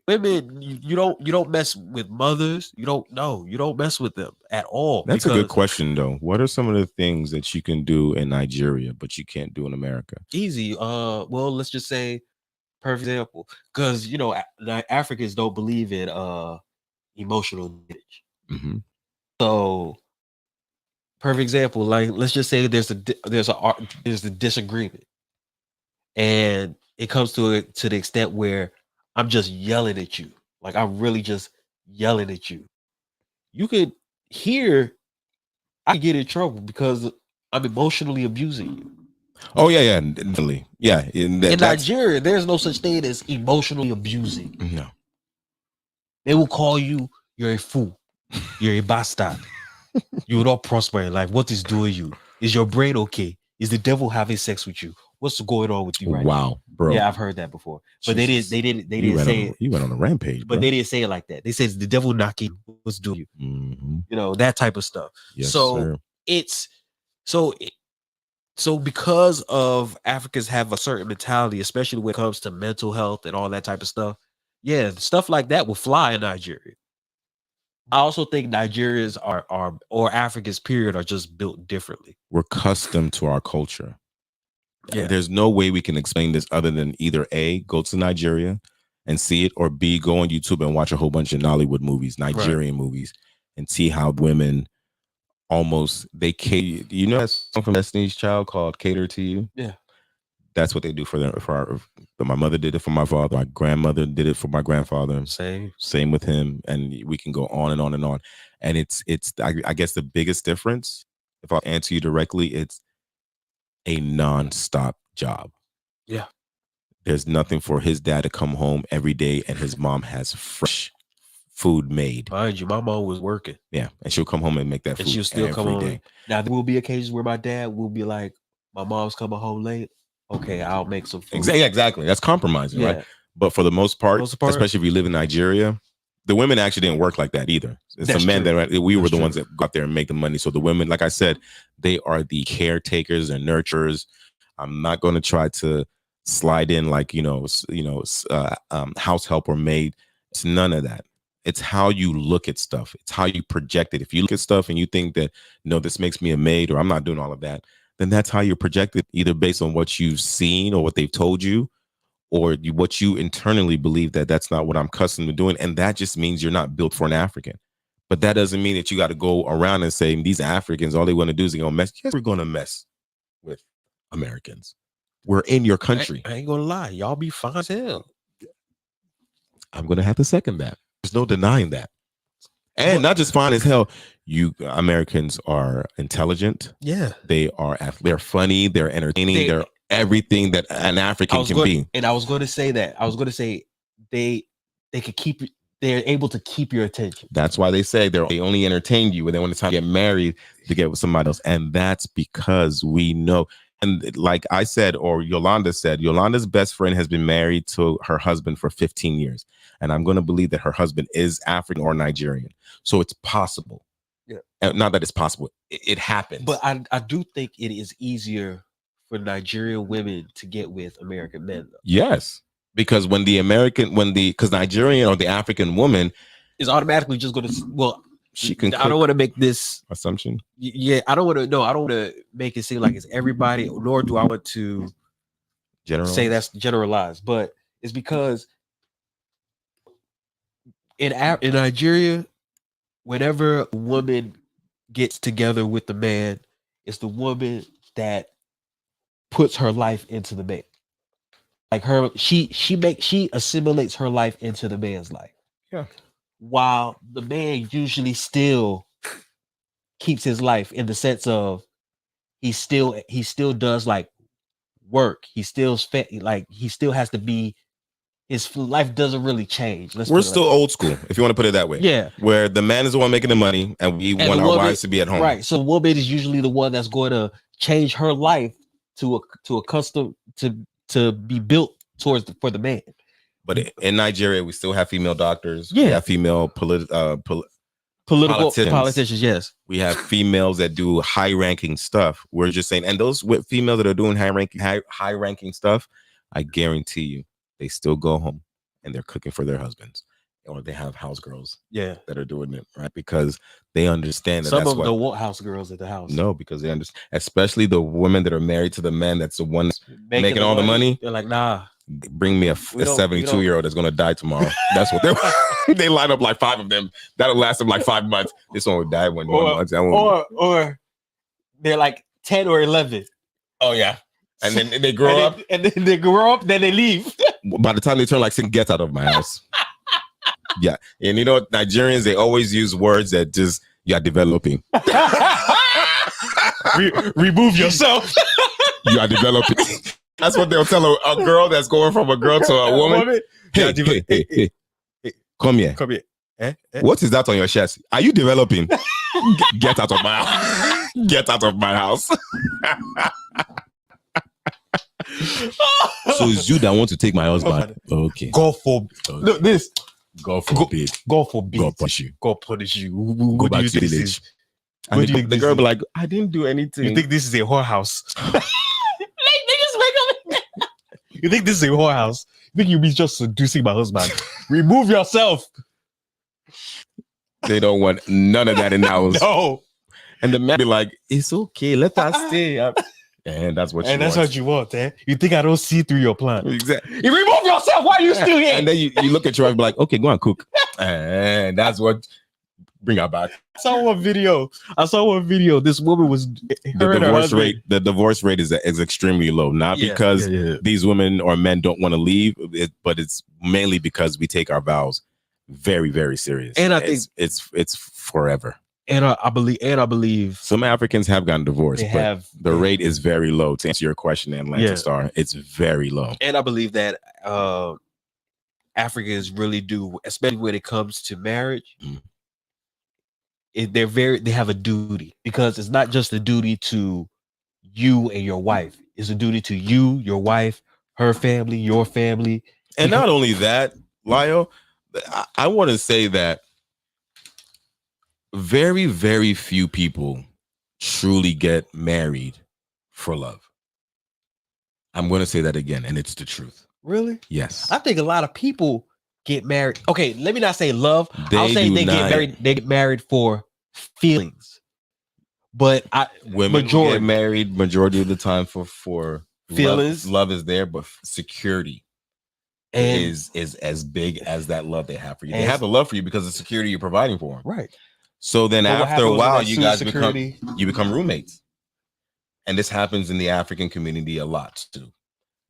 women, you don't mess with mothers. You don't mess with them at all. That's a good question, though. What are some of the things that you can do in Nigeria but you can't do in America? Easy. Well, let's just say, perfect example, because the Africans don't believe in emotional damage. Mm-hmm. So, perfect example, like let's just say there's a disagreement, and it comes to the extent where I'm just yelling at you. Like, I'm really just yelling at you. You could hear I get in trouble because I'm emotionally abusing you. Oh, yeah, definitely. Yeah. In Nigeria, there's no such thing as emotionally abusing. No. They will call you, you're a fool. You're a bastard. You will not prosper in life. What is doing you? Is your brain okay? Is the devil having sex with you? What's going on with you right now? Wow, bro. Yeah, I've heard that before. But Jesus. they didn't say it. You went on a rampage, but they didn't say it like that. They said the devil knocking, what's doing you? Mm-hmm. That type of stuff. Yes, so sir. So because of Africans have a certain mentality, especially when it comes to mental health and all that type of stuff, yeah, stuff like that will fly in Nigeria. I also think Nigerians or Africans period are just built differently. We're accustomed to our culture. Yeah. There's no way we can explain this other than either A, go to Nigeria and see it, or B, go on YouTube and watch a whole bunch of Nollywood movies, Nigerian movies, and see how women they cater. You know that song from Destiny's Child called "Cater to You"? Yeah, that's what they do for them. My mother did it for my father. My grandmother did it for my grandfather. Same with him, and we can go on and on and on. And it's I guess the biggest difference, if I'll answer you directly, it's a non-stop job. Yeah, there's nothing for his dad to come home every day and his mom has fresh food made. Mind you, my mom was working. Yeah, and she'll come home and make that food. And she'll still come home. Day. Now there will be occasions where my dad will be like, my mom's coming home late. Okay, I'll make some food. Exactly. That's compromising, right? But for the most part, especially if you live in Nigeria, the women actually didn't work like that either. It's the men that we were the ones that got there and make the money. So the women, like I said, they are the caretakers and nurturers. I'm not going to try to slide in like house help or maid. It's none of that. It's how you look at stuff. It's how you project it. If you look at stuff and you think that this makes me a maid, or I'm not doing all of that, then that's how you're projected, either based on what you've seen or what they've told you, or what you internally believe that that's not what I'm accustomed to doing. And that just means you're not built for an African. But that doesn't mean that you got to go around and say these Africans, all they want to do is they're going to mess. Yes, we're going to mess with Americans. We're in your country. I ain't gonna lie, y'all be fine as hell. I'm gonna have to second that. There's no denying that. And not just fine as hell. You Americans are intelligent. Yeah, they're funny. They're entertaining. They're everything that an African can be. And I was going to say that. I was going to say they could keep. They're able to keep your attention. That's why they say they only entertain you, and then when it's time to get married, to get with somebody else. And that's because we know. And like I said, or Yolanda said, Yolanda's best friend has been married to her husband for 15 years. And I'm going to believe that her husband is African or Nigerian. So it's possible. Yeah. Not that it's possible. It happens. But I do think it is easier for Nigerian women to get with American men. Though. Yes. Because because Nigerian or the African woman is automatically just going to, well, she can. I don't want to make this assumption. Yeah, I don't want to make it seem like it's everybody, nor do I want to say that's generalized. But it's because in Nigeria, whenever a woman gets together with the man, it's the woman that puts her life into the man. Like she assimilates her life into the man's life. Yeah. While the man usually still keeps his life in the sense of he still does like work. He still has to be, his life doesn't really change. We're still old school, if you want to put it that way. Yeah. Where the man is the one making the money and we want our wives to be at home. Right. So the woman is usually the one that's going to change her life to a custom to be built for the man. But in Nigeria, we still have female doctors. Yeah. We have female political politicians. Yes. We have females that do high-ranking stuff. We're just saying, and those females that are doing high-ranking stuff, I guarantee you, they still go home and they're cooking for their husbands, or they have house girls. Yeah. That are doing it, right? Because they understand that. Some of them don't want house girls at the house. No, because they understand, especially the women that are married to the men. That's the one making all the money. They're like, nah. Bring me a 72-year-old that's gonna die tomorrow. That's what they line up like 5 of them. That'll last them like 5 months. This one will die in 1 month. Or they're like 10 or 11. Oh yeah, and then they grow up, and then they grow up, then they leave. By the time they turn like 6, get out of my house. Yeah, and you know Nigerians, they always use words that just you're developing. Remove yourself. You are developing. That's what they'll tell a girl that's going from a girl to a woman. Hey, come here. Come here. What is that on your chest? Are you developing? Get out of my house. Get out of my house. So it's you that want to take my husband. Okay. God forbid. Look, this. God forbid. God forbid. God punish you. God punish you. Go back to the village. And the girl be like, I didn't do anything. You think this is a whorehouse? You think this is a whorehouse? You think you'll be just seducing my husband? Remove yourself. They don't want none of that in the house. No. And the man be like, it's okay, let us stay. And that's what you want, eh? You think I don't see through your plan? Exactly. You remove yourself. Why are you still here? And then you look at your wife and be like, okay, go and cook. And that's what bring her back. I saw one video. This woman was the divorce rate is extremely low. Not because these women or men don't want to leave, but it's mainly because we take our vows very, very serious. And I think it's forever. And I believe some Africans have gotten divorced, but the rate is very low. To answer your question, Atlanta Star, it's very low. And I believe that Africans really do, especially when it comes to marriage. They have a duty, because it's not just a duty to you and your wife. It's a duty to you, your wife, her family, your family. And not only that, Lyle, I want to say that very, very few people truly get married for love. I'm going to say that again, and it's the truth. Really? Yes. I think a lot of people get married. Okay, let me not say love. I'll say they get married. They get married for feelings. But women get married majority of the time for feelings. Love is there, but security is as big as that love they have for you. They have the love for you because of the security you're providing for them. Right. So then after a while, you guys become roommates. And this happens in the African community a lot too.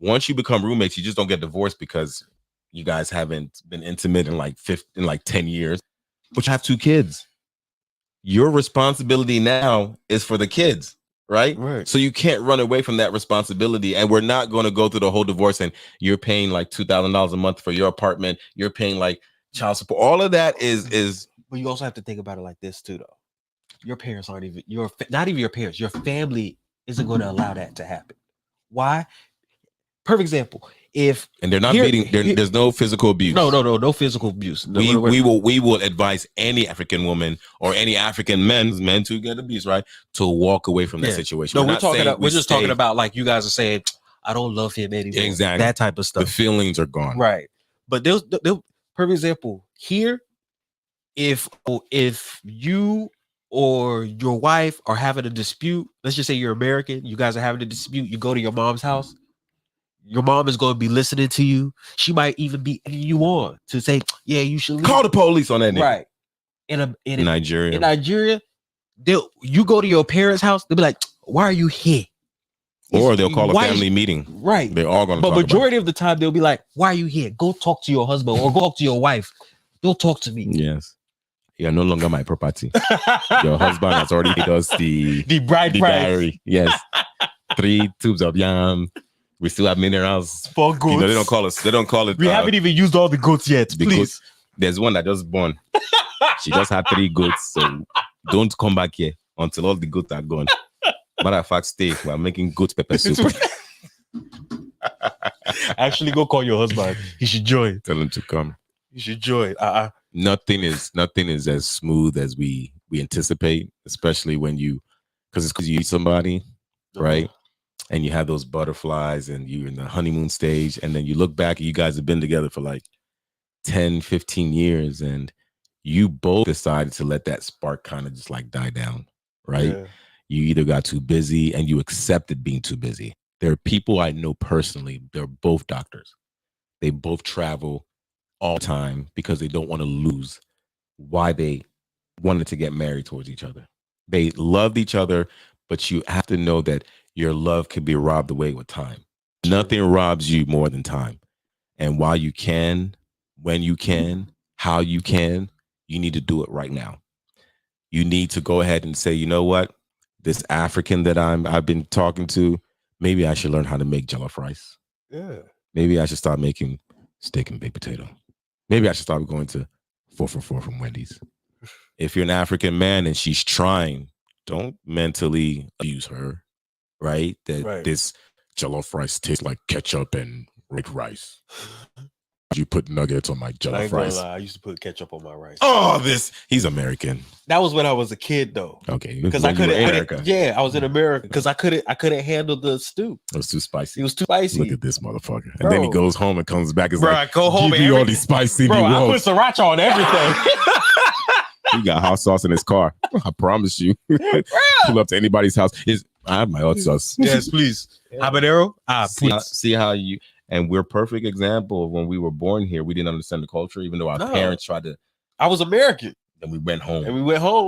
Once you become roommates, you just don't get divorced because you guys haven't been intimate in like 10 years. But you have 2 kids. Your responsibility now is for the kids, right? So you can't run away from that responsibility. And we're not going to go through the whole divorce and you're paying like $2,000 a month for your apartment. You're paying like child support. All of that is. But you also have to think about it like this too, though. Your parents aren't even not even your parents. Your family isn't going to allow that to happen. Why? Perfect example. And they're not beating. There's no physical abuse. No physical abuse. We will advise any African woman or any African men to get abused, right? To walk away from that situation. No, we're just talking about like you guys are saying, I don't love him anymore. Exactly. That type of stuff. The feelings are gone. Right. But there's perfect example here. If you or your wife are having a dispute, let's just say you're American, you guys are having a dispute, you go to your mom's house, your mom is going to be listening to you. She might even be egging you on to say, yeah, you should leave. Call the police on that nigga. Right. In Nigeria. In Nigeria, you go to your parents' house, they'll be like, why are you here? Or they'll call a family meeting. Right. They're all going to But majority of the time, they'll be like, why are you here? Go talk to your husband or go talk to your wife. Don't talk to me. Yes. You're no longer my property. Your husband has already paid us the bride price. Diary. Yes. 3 tubes of yam. We still have minerals. 4 goats. You know, they don't call it. We haven't even used all the goats yet. Please. There's one that just born. She just had 3 goats. So don't come back here until all the goats are gone. Matter of fact, stay. We're making goat pepper soup. Actually, go call your husband. He should join. Tell him to come. You should join. Nothing is as smooth as we anticipate, especially when because you meet somebody, right? And you have those butterflies and you're in the honeymoon stage, and then you look back and you guys have been together for like 10, 15 years, and you both decided to let that spark kind of just like die down, right? Yeah. You either got too busy and you accepted being too busy. There are people I know personally, they're both doctors. They both travel all the time because they don't want to lose why they wanted to get married towards each other. They loved each other, but you have to know that your love can be robbed away with time. Nothing robs you more than time. And while you can, when you can, how you can, you need to do it right now. You need to go ahead and say, you know what? This African that I've been talking to, maybe I should learn how to make jollof rice. Yeah. Maybe I should start making steak and baked potato. Maybe I should start going to 4 for 4 from Wendy's. If you're an African man and she's trying, don't mentally abuse her, right? This jollof rice tastes like ketchup and red rice. You put nuggets on my jollof rice. I used to put ketchup on my rice. Oh, he's American. That was when I was a kid, though. Okay, because I couldn't. Yeah, I was in America because I couldn't handle the stew. It was too spicy. It was too spicy. Look at this motherfucker. And then he goes home and comes back. Bro, I go home and all these spicy. Bro, I put sriracha on everything. He got hot sauce in his car. I promise you. Pull up to anybody's house. I have my hot sauce. Yes, please. Yeah. Habanero. See how you. And we're a perfect example of when we were born here. We didn't understand the culture, even though our parents tried to. I was American. And we went home.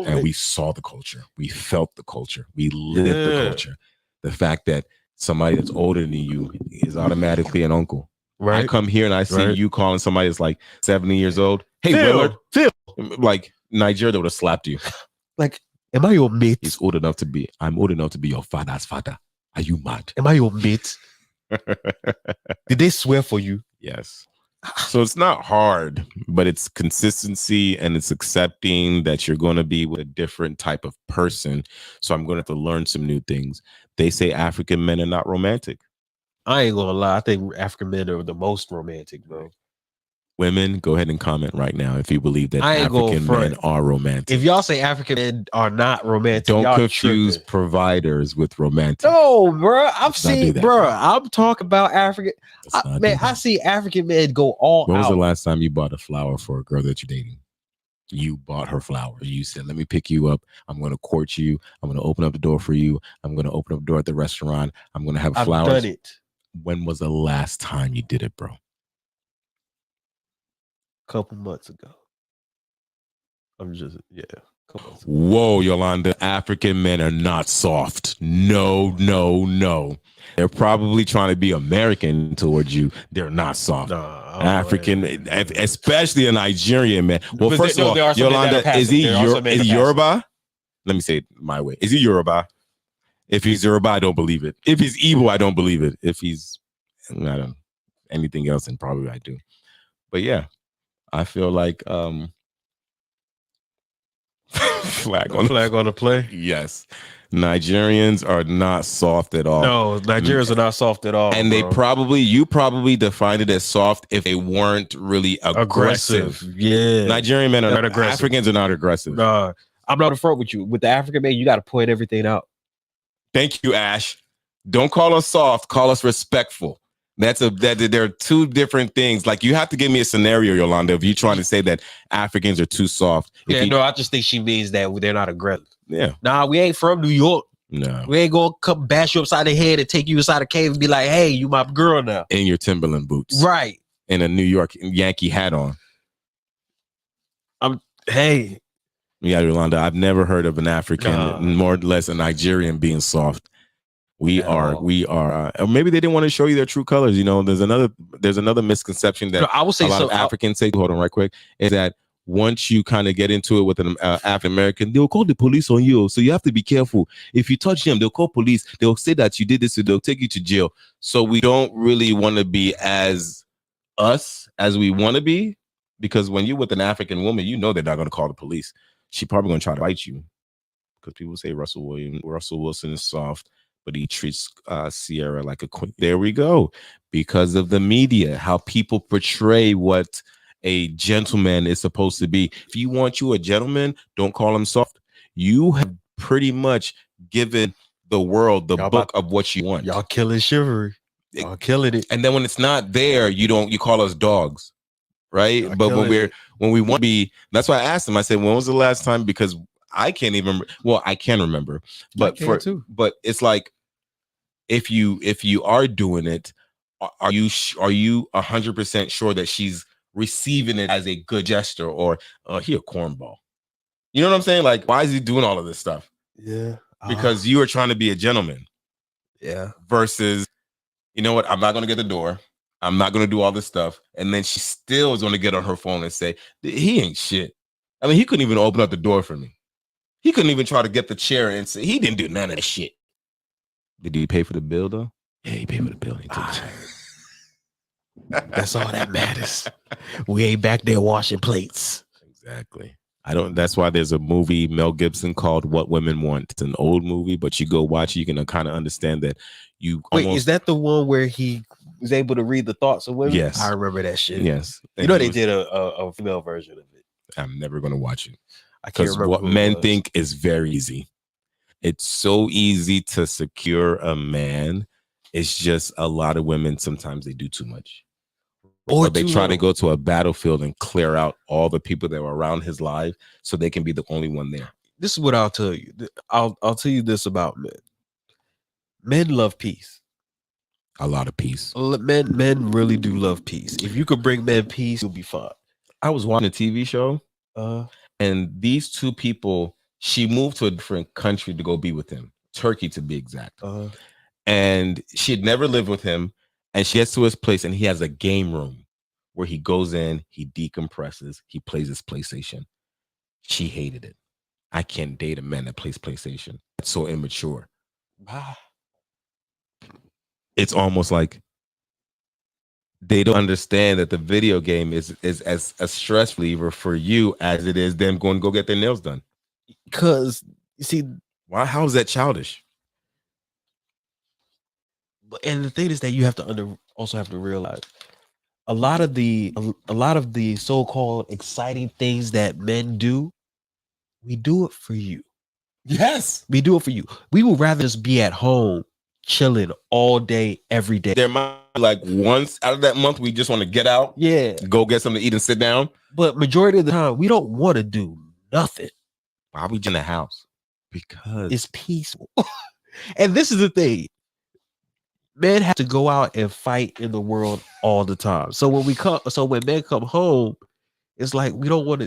And we saw the culture. We felt the culture. We lived the culture. The fact that somebody that's older than you is automatically an uncle. Right. I come here and I see you calling somebody that's like 70 years old. Hey, Willard. Phil. Like Nigeria, they would have slapped you. Like, am I your mate? I'm old enough to be your father's father. Are you mad? Am I your mate? Did they swear for you? Yes. So it's not hard, but it's consistency and it's accepting that you're going to be with a different type of person. So I'm going to have to learn some new things. They say African men are not romantic. I ain't gonna lie. I think African men are the most romantic, bro. Women, go ahead and comment right now if you believe that African men are romantic. If y'all say African men are not romantic, don't confuse providers with romantic. No, bro. I'm talking about African. I see African men go all out. When was the last time you bought a flower for a girl that you're dating? You bought her flower. You said, let me pick you up. I'm going to court you. I'm going to open up the door for you. I'm going to open up the door at the restaurant. I'm going to have flowers. I've done it. When was the last time you did it, bro? Couple months ago. I'm just Come on. Whoa, Yolanda, African men are not soft. No. They're probably trying to be American towards you. They're not soft. African, especially a Nigerian man. Well, first of all, Yolanda, is he Yoruba? Let me say it my way. Is he Yoruba? If he's Yoruba, I don't believe it. If he's Igbo, I don't believe it. If he's, I don't, anything else, then probably I do. But yeah, I feel like flag on the play. Yes, Nigerians are not soft at all. No, Nigerians are not soft at all. And you probably defined it as soft if they weren't really aggressive. Yeah, Nigerian men are not aggressive. Africans are not aggressive. No, I'm not in front with you. With the African man, you got to point everything out. Thank you, Ash. Don't call us soft. Call us respectful. There are two different things. Like, you have to give me a scenario, Yolanda, if you're trying to say that Africans are too soft. I just think she means that they're not aggressive. Yeah. Nah, we ain't from New York. No. We ain't gonna come bash you upside the head and take you inside a cave and be like, hey, you my girl now. In your Timberland boots. Right. And a New York Yankee hat on. Hey. Yeah, Yolanda, I've never heard of an African, more or less a Nigerian, being soft. We are, or maybe they didn't want to show you their true colors. You know, there's another misconception that I would say a lot of Africans say, hold on right quick, is that once you kind of get into it with an African American, they'll call the police on you. So you have to be careful. If you touch them, they'll call police. They'll say that you did this, so they'll take you to jail. So we don't really want to be as us as we want to be, because when you're with an African woman, you know they're not going to call the police. She's probably going to try to fight you, because people say Russell Wilson is soft, but he treats Sierra like a queen. There we go. Because of the media, how people portray what a gentleman is supposed to be. If you want you a gentleman, don't call him soft. You have pretty much given the world the book of what you want. Y'all killing chivalry. Y'all killing it. And then when it's not there, you call us dogs, right? But when we want to be, that's why I asked him. I said, when was the last time? Because I can't even. Well, I can remember, but but it's like, if you are doing it, are you 100% sure that she's receiving it as a good gesture, or he a cornball? You know what I'm saying? Like, why is he doing all of this stuff? Yeah, because you are trying to be a gentleman. Yeah. Versus, you know what? I'm not gonna get the door. I'm not gonna do all this stuff, and then she still is gonna get on her phone and say he ain't shit. I mean, he couldn't even open up the door for me. He couldn't even try to get the chair and say he didn't do none of that shit. Did he pay for the bill though? Yeah, he paid for the bill. That's all that matters. We ain't back there washing plates. Exactly. That's why there's a movie, Mel Gibson, called What Women Want. It's an old movie, but you go watch it, you can kind of understand that is that the one where he was able to read the thoughts of women? Yes. I remember that shit. Yes. You know, they did a female version of it. I'm never going to watch it. I can't remember what men think is very easy. It's so easy to secure a man. It's just a lot of women, sometimes they do too much. Or they try to go to a battlefield and clear out all the people that were around his life so they can be the only one there. This is what I'll tell you. I'll tell you this about men. Men love peace. A lot of peace. Men really do love peace. If you could bring men peace, you'll be fine. I was watching a TV show, and these two people, she moved to a different country to go be with him, Turkey to be exact. And she had never lived with him. And she gets to his place, and he has a game room where he goes in, he decompresses, he plays his PlayStation. She hated it. I can't date a man that plays PlayStation. It's so immature. It's almost like they don't understand that the video game is as a stress reliever for you as it is them going to go get their nails done. Because, you see, how is that childish? And the thing is that you have to also have to realize a lot of the so-called exciting things that men do, we do it for you. Yes, we do it for you. We would rather just be at home chilling all day, every day. There might be like once out of that month we just want to get out, go get something to eat and sit down. But majority of the time, we don't want to do nothing. Why are we in the house? Because it's peaceful. And this is the thing. Men have to go out and fight in the world all the time. So when men come home, it's like we don't want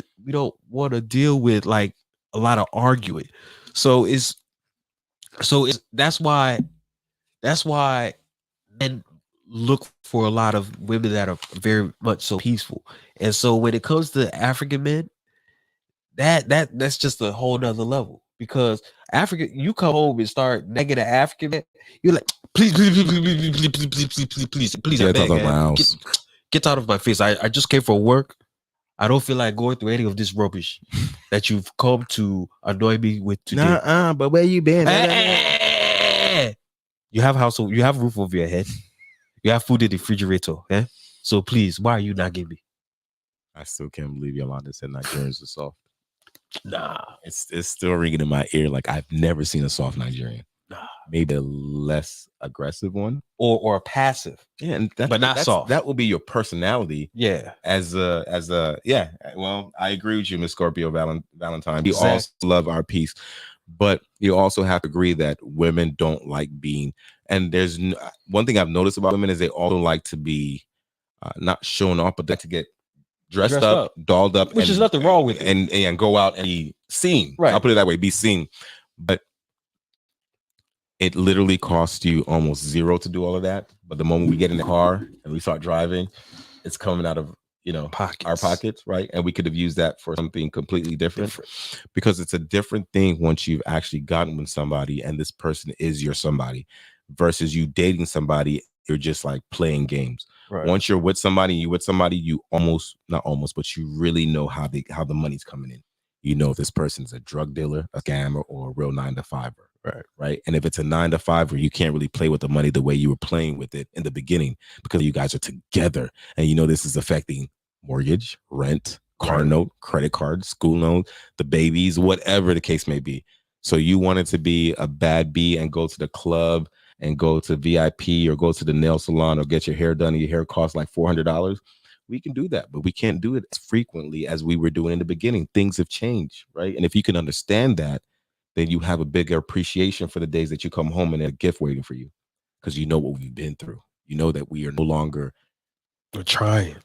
to deal with like a lot of arguing. So that's why men look for a lot of women that are very much so peaceful. And so when it comes to African men, that's just a whole nother level, because African, you come home and start negative African men, you're like, please, get out of my face. I just came from work. I don't feel like going through any of this rubbish that you've come to annoy me with today. But where you been? You have household, you have roof over your head, you have food in the refrigerator. So please, why are you not giving me? I still can't believe Yolanda said Nigerians are soft. Nah, it's still ringing in my ear. Like, I've never seen a soft Nigerian. Nah, maybe a less aggressive one, or a passive. Yeah, and but not soft. That will be your personality. Yeah, as a yeah. Well, I agree with you, Miss Scorpio Valentine. We Exactly. all love our peace, but you also have to agree that women don't like being. And there's one thing I've noticed about women is they also like to be not showing off, but they like to get dressed up, dolled up, which is nothing wrong with it. And go out and be seen. Right. I'll put it that way, be seen. But it literally costs you almost zero to do all of that. But the moment we get in the car and we start driving, it's coming out of, our pockets, right? And we could have used that for something completely different. Because it's a different thing once you've actually gotten with somebody and this person is your somebody, versus you dating somebody, you're just like playing games. Right. Once you're with somebody, you not almost, but you really know how the money's coming in. You know if this person's a drug dealer, a scammer, or a real 9-to-5er. Right. And if it's a 9-to-5er, you can't really play with the money the way you were playing with it in the beginning, because you guys are together and this is affecting mortgage, rent, car note, credit card, school loan, the babies, whatever the case may be. So you wanted to be a bad bee and go to the club and go to VIP or go to the nail salon or get your hair done and your hair costs like $400. We can do that, but we can't do it as frequently as we were doing in the beginning. Things have changed, right? And if you can understand that, then you have a bigger appreciation for the days that you come home and there's a gift waiting for you, because you know what we've been through. You know that we are no longer. We're trying.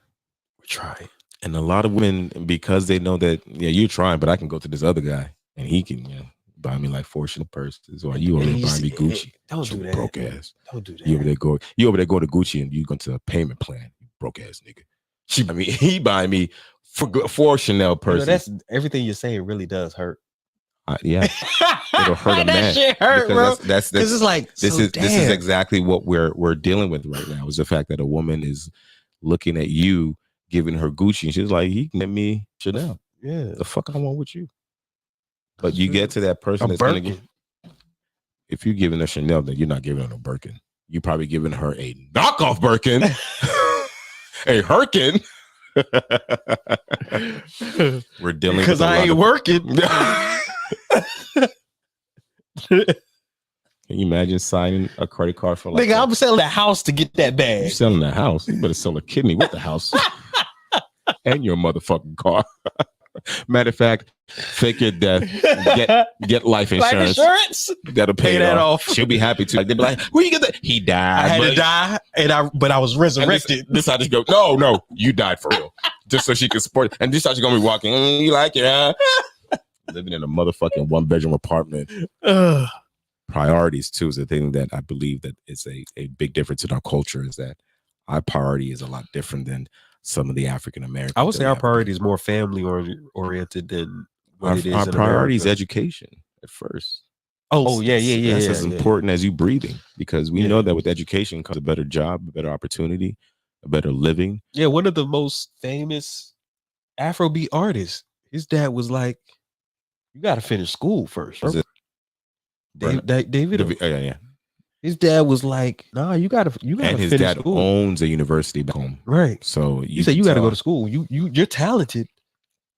And a lot of women, because they know that, you're trying, but I can go to this other guy and he can, buy me like Fortune purses, or you over there buy me Gucci. Don't do that. Broke ass. Don't do that. You over there go to Gucci and you go to a payment plan. You broke ass nigga. He buy me four Chanel purses. That's everything you're saying really does hurt. Yeah, it'll hurt a man. That shit hurt, bro. This is like this is exactly what we're dealing with right now. Is the fact that a woman is looking at you, giving her Gucci, and she's like, he can get me Chanel. Yeah, the fuck I want with you. But you get to that person that's gonna give. If you're giving her Chanel, then you're not giving her no Birkin. You're probably giving her a knockoff Birkin, a Herkin. We're dealing because I ain't working. Can you imagine signing a credit card for like? Nigga, I'm selling a house to get that bag. You selling a house? You better sell a kidney with the house and your motherfucking car. Matter of fact, fake your death, get life insurance. That'll pay that off. She'll be happy too. Like, they'll be like, "Where you get that?" He died. I had to die, but I was resurrected. This I just go, no, you died for real, just so she can support it. And this how she's gonna be walking. You like it, huh? Living in a motherfucking 1-bedroom apartment. Priorities too is the thing that I believe that is a big difference in our culture, is that our priority is a lot different than some of the African Americans. I would say our priority is more family oriented than what it is. Our priority is education at first. Oh yeah. That's as important as you breathing, because we know that with education comes a better job, a better opportunity, a better living. Yeah, one of the most famous Afrobeat artists, his dad was like, "You got to finish school first." David. Yeah. His dad was like, "Nah, you gotta and his finish dad school." Owns a university back home, right? So you said you got to go to school. You're talented,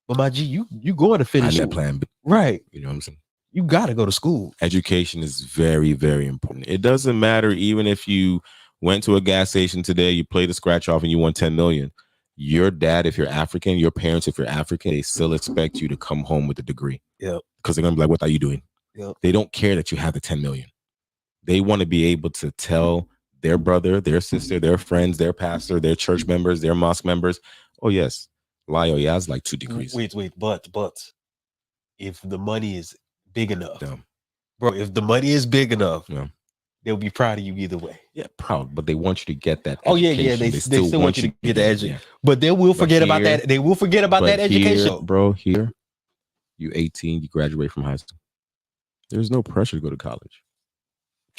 but my G, you going to finish. I need a plan B. Right? You know what I'm saying? You got to go to school. Education is very, very important. It doesn't matter even if you went to a gas station today, you played a scratch off, and you won 10 million. Your dad, if you're African, your parents, if you're African, they still expect you to come home with a degree. Yeah, because they're gonna be like, "What are you doing?" Yep. They don't care that you have the 10 million. They want to be able to tell their brother, their sister, their friends, their pastor, their church members, their mosque members, "Oh yes, Lyle, yeah, it's like 2 degrees. Wait, but if the money is big enough, Damn. bro, if the money is big enough, Yeah. they'll be proud of you either way. Yeah, proud, but they want you to get that. Oh yeah, education. they still want you to get the education, yeah. but they will forget about here- that. They will forget about But that education, here, bro. Here, you 18, you graduate from high school. There's no pressure to go to college.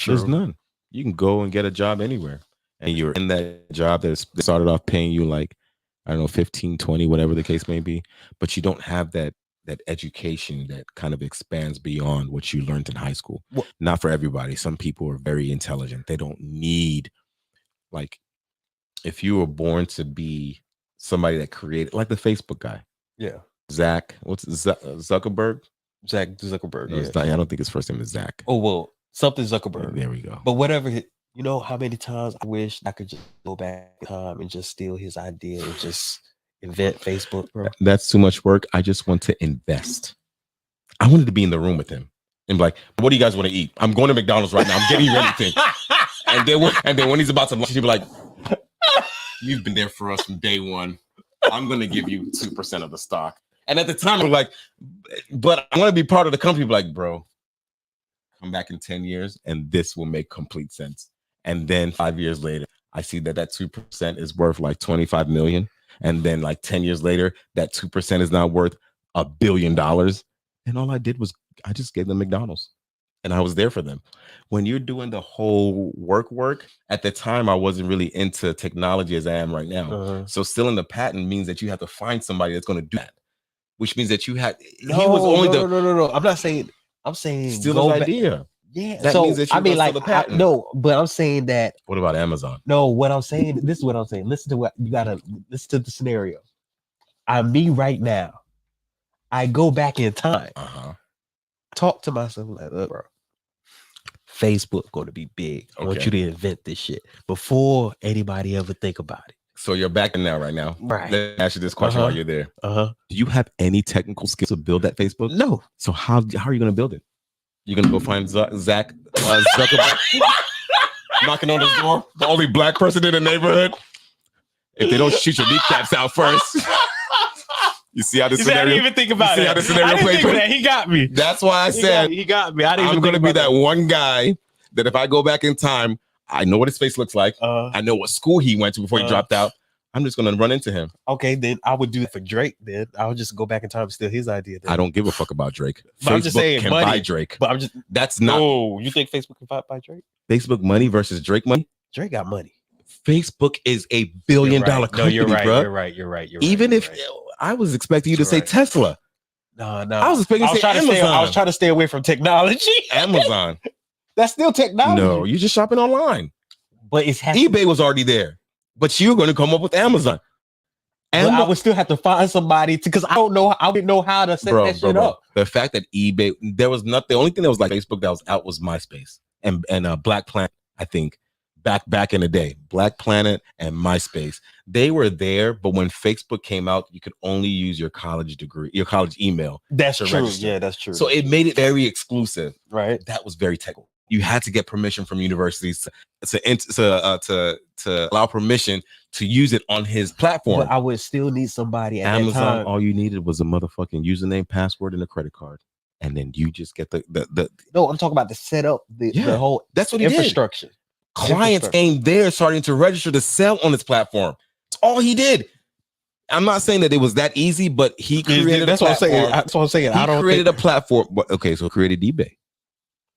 There's none. You can go and get a job anywhere, and you're in that job that started off paying you like, I don't know, 15, 20, whatever the case may be, but you don't have that education that kind of expands beyond what you learned in high school. Well, not for everybody. Some people are very intelligent. They don't need, like, if you were born to be somebody that created, like the Facebook guy. Yeah. Zuckerberg? Zach Zuckerberg. No, Yeah. it's not, I don't think his first name is Zach. Oh, well, something Zuckerberg. There we go. But whatever, you know how many times I wish I could just go back in time and just steal his idea and just invent Facebook, bro. That's too much work. I just want to invest. I wanted to be in the room with him and be like, what do you guys want to eat? I'm going to McDonald's right now. I'm getting you anything. and then when he's about to lunch, he'd be like, you've been there for us from day one. I'm going to give you 2% of the stock. And at the time, I'm like, but I want to be part of the company. Be like, bro, come back in 10 years and this will make complete sense. And then 5 years later, I see that 2% is worth like 25 million. And then like 10 years later, that 2% is now worth $1 billion. And all I did was I just gave them McDonald's and I was there for them. When you're doing the whole work, at the time, I wasn't really into technology as I am right now. Uh-huh. So still in the patent means that you have to find somebody that's going to do that, which means that you had, No, he was only no. I'm not saying, I'm saying still his idea. Yeah. That so means that you I mean, must like, have the patent. no, but I'm saying that. What about Amazon? No, what I'm saying, this is what I'm saying. Listen to what you gotta listen to the scenario. I'm me right now. I go back in time. Talk to myself like, look, bro. Facebook going to be big. I want you to invent this shit before anybody ever think about it. So you're back in now, right now. Right. Let me ask you this question while you're there. Do you have any technical skills to build that Facebook? No. So how are you going to build it? You're going to go find Zach Zuckerberg knocking on his door, the only black person in the neighborhood? If they don't shoot your kneecaps out first. You see how this scenario? I didn't even think about it. How the scenario plays? He got me. That's why I said he got me. I didn't I'm even going to think be about that one guy that if I go back in time, I know what his face looks like. I know what school he went to before he dropped out. I'm just going to run into him. Okay, then I would do it for Drake. Then I would just go back in time and steal his idea. Then. I don't give a fuck about Drake. But Facebook I'm just saying can money. buy Drake. But I'm just that's not. Oh, you think Facebook can buy Drake? Facebook money versus Drake money? Drake got money. Facebook is $1 billion company, No, you're right. bro. You're right. Even if I was expecting you to say Tesla. No. I was expecting you to say Amazon. I was trying to stay away from technology. Amazon. That's still technology. No, you're just shopping online. But it's eBay was already there. But you're going to come up with Amazon. And I would still have to find somebody because I don't know. I didn't know how to set that shit up. The fact that eBay, there was nothing. The only thing that was like Facebook that was out was MySpace and Black Planet. I think back in the day, Black Planet and MySpace, they were there. But when Facebook came out, you could only use your college degree, your college email. That's to true. register. Yeah, that's true. So it made it very exclusive. Right. That was very technical. You had to get permission from universities to allow permission to use it on his platform. But I would still need somebody at Amazon. that time. All you needed was a motherfucking username, password, and a credit card, and then you just get the. No, I'm talking about the setup, the whole. That's what he infrastructure. did. Clients came there starting to register to sell on his platform. That's all he did. I'm not saying that it was that easy, but he created. That's what I'm saying. That's what I'm saying. He created a platform. Okay, so created eBay.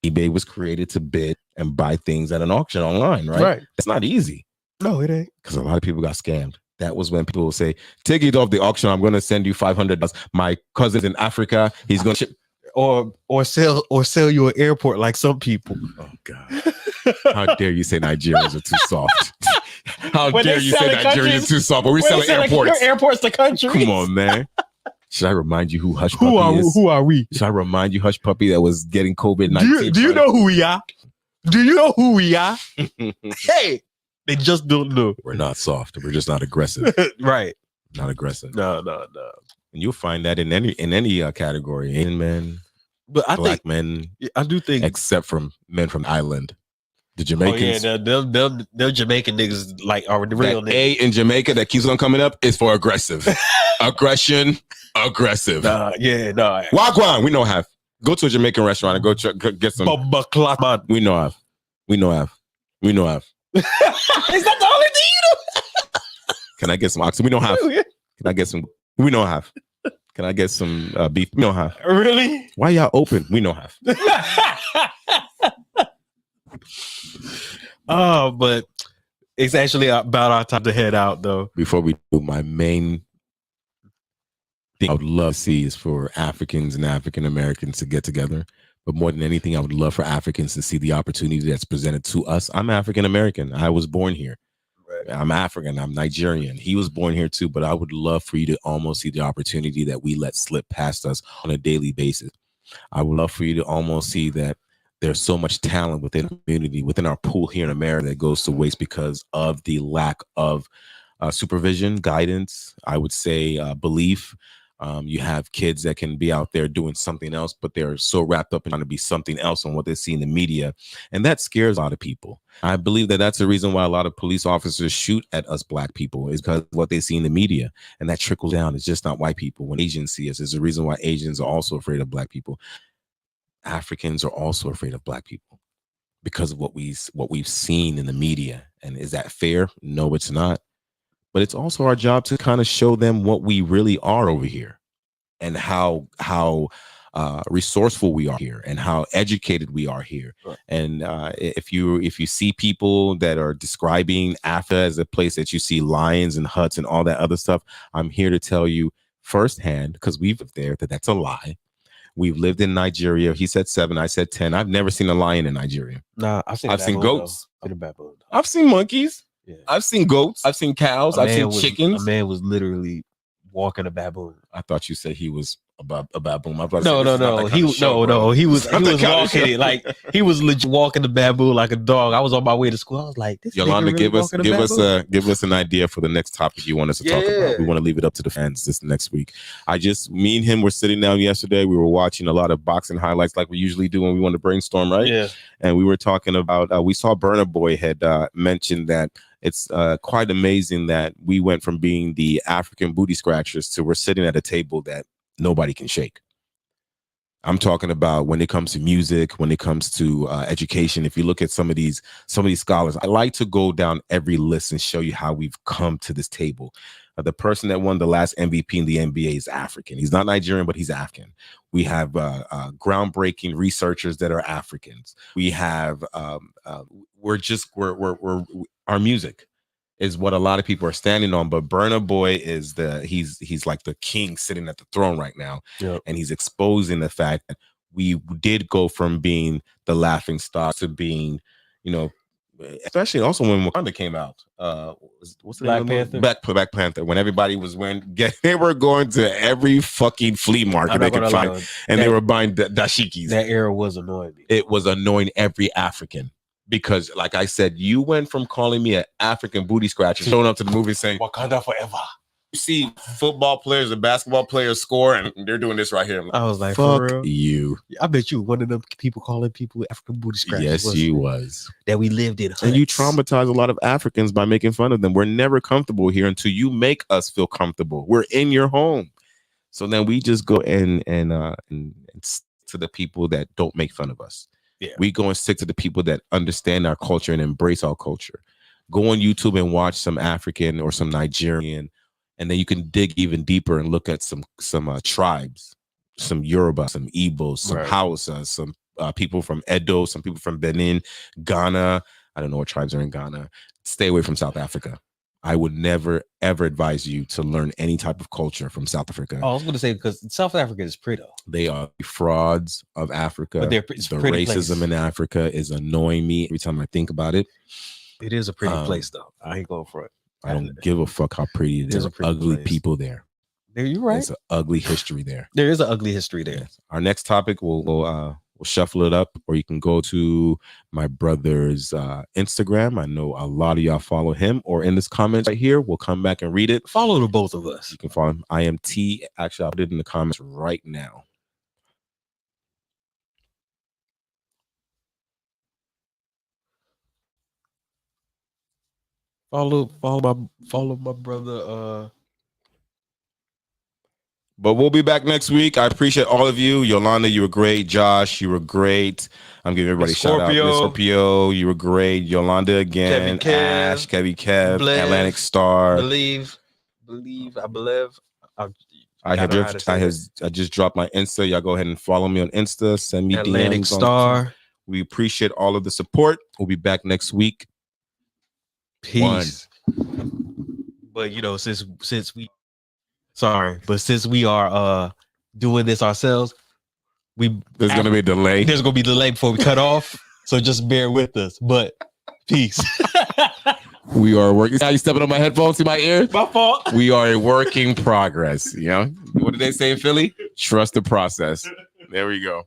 eBay was created to bid and buy things at an auction online, right? Right. It's not easy. No, it ain't. Because a lot of people got scammed. That was when people will say, take it off the auction. I'm going to send you $500. My cousin's in Africa. He's going to ship. Or sell you an airport like some people. Oh, God. How dare you say Nigerians are too soft? How dare you say Nigerians are too soft? But we're selling airports. Airports to countries. Come on, man. Should I remind you who Hush Puppy is? Who are we? Should I remind you Hush Puppy that was getting COVID-19? Do you know who we are? Do you know who we are? Hey, they just don't know. We're not soft. We're just not aggressive. Right. Not aggressive. No. And you'll find that in any category. Asian men, but I black think men. I do think, except from men from the island. The Jamaicans. Oh yeah, them Jamaican niggas like are the real that niggas. A in Jamaica that keeps on coming up is for aggressive. Aggression, aggressive. Wagwan, we know have. Go to a Jamaican restaurant and go get some. We know have. Is that the only thing you know? Can I get some oxen? We don't have. Can I get some? We don't have. Can I get some beef? We don't have. Really? Why y'all open? We don't have. Oh, but it's actually about our time to head out, though. Before we do, my main thing I would love to see is for Africans and African Americans to get together. But more than anything, I would love for Africans to see the opportunity that's presented to us. I'm African American. I was born here. Right. I'm African. I'm Nigerian. He was born here too. But I would love for you to almost see the opportunity that we let slip past us on a daily basis. I would love for you to almost see that there's so much talent within the community, within our pool here in America, that goes to waste because of the lack of supervision, guidance, I would say belief. You have kids that can be out there doing something else, but they're so wrapped up in trying to be something else on what they see in the media. And that scares a lot of people. I believe that that's the reason why a lot of police officers shoot at us Black people, is because of what they see in the media. And that trickles down. It's just not white people. When Asians see us, there's a reason why Asians are also afraid of Black people. Africans are also afraid of Black people because of what we've seen in the media. And is that fair? No, it's not. But it's also our job to kind of show them what we really are over here, and how resourceful we are here, and how educated we are here. Right. And if you see people that are describing Africa as a place that you see lions and huts and all that other stuff, I'm here to tell you firsthand, because we've lived there, that that's a lie. We've lived in Nigeria. He said 7, I said 10. I've never seen a lion in Nigeria. Nah, I've seen goats. I've seen monkeys. Yeah. I've seen goats. I've seen cows. I've seen chickens. A man was literally walking a baboon. I thought you said he was a baboon. No. He was walking it like he was legit walking the baboon like a dog. I was on my way to school. I was like, this Yolanda, really give us an idea for the next topic you want us to talk about. We want to leave it up to the fans this next week. Me and him were sitting down yesterday. We were watching a lot of boxing highlights like we usually do when we want to brainstorm, right? Yeah. And we were talking about, we saw Burna Boy had mentioned that it's quite amazing that we went from being the African booty scratchers to we're sitting at a table that nobody can shake. I'm talking about when it comes to music, when it comes to education. If you look at some of these scholars, I like to go down every list and show you how we've come to this table. The person that won the last MVP in the NBA is African. He's not Nigerian, but he's African. We have groundbreaking researchers that are Africans. We have our music is what a lot of people are standing on, but Burna Boy is he's like the king sitting at the throne right now. Yep. And he's exposing the fact that we did go from being the laughing stock to being, especially also when Wakanda came out. What's the Black Panther? Black Panther. When everybody was they were going to every fucking flea market they could find, and they were buying dashikis. That era was annoying me. It was annoying every African. Because, like I said, you went from calling me an African booty scratcher, showing up to the movie saying Wakanda forever. You see football players and basketball players score, and they're doing this right here. I was like, fuck for real? You. I bet you one of them people calling people African booty scratchers. Yes, you was. That we lived in huts. And you traumatize a lot of Africans by making fun of them. We're never comfortable here until you make us feel comfortable. We're in your home. So then we just go and to the people that don't make fun of us. Yeah. We go and stick to the people that understand our culture and embrace our culture. Go on YouTube and watch some African or some Nigerian, and then you can dig even deeper and look at some tribes, some Yoruba, some Igbo, some Hausa, some people from Edo, some people from Benin, Ghana. I don't know what tribes are in Ghana. Stay away from South Africa. I would never, ever advise you to learn any type of culture from South Africa. Oh, I was going to say, because South Africa is pretty. They are frauds of Africa. But the racism place in Africa is annoying me every time I think about it. It is a pretty place, though. I ain't going for it. I don't give a fuck how pretty it is. There's ugly people there. You're right. There's an ugly history there. There is an ugly history there. Yes. Our next topic, we'll shuffle it up, or you can go to my brother's Instagram. I know a lot of y'all follow him, or in this comment right here, we'll come back and read it. Follow the both of us. You can follow him. I am T. Actually, I'll put it in the comments right now. Follow my brother. But we'll be back next week. I appreciate all of you. Yolanda, you were great. Josh, you were great. I'm giving everybody a shout out. Miss Scorpio, you were great. Yolanda again. Ash, Kevy Kev, Bliv, Atlantic Star. I just dropped my Insta. Y'all go ahead and follow me on Insta. Send me Atlantic DMs Star. We appreciate all of the support. We'll be back next week. Peace. But since we are doing this ourselves, there's gonna be a delay. There's gonna be a delay before we cut off. So just bear with us. But peace. We are working. Now you stepping on my headphones to my ear? My fault. We are a work in progress. What did they say in Philly? Trust the process. There we go.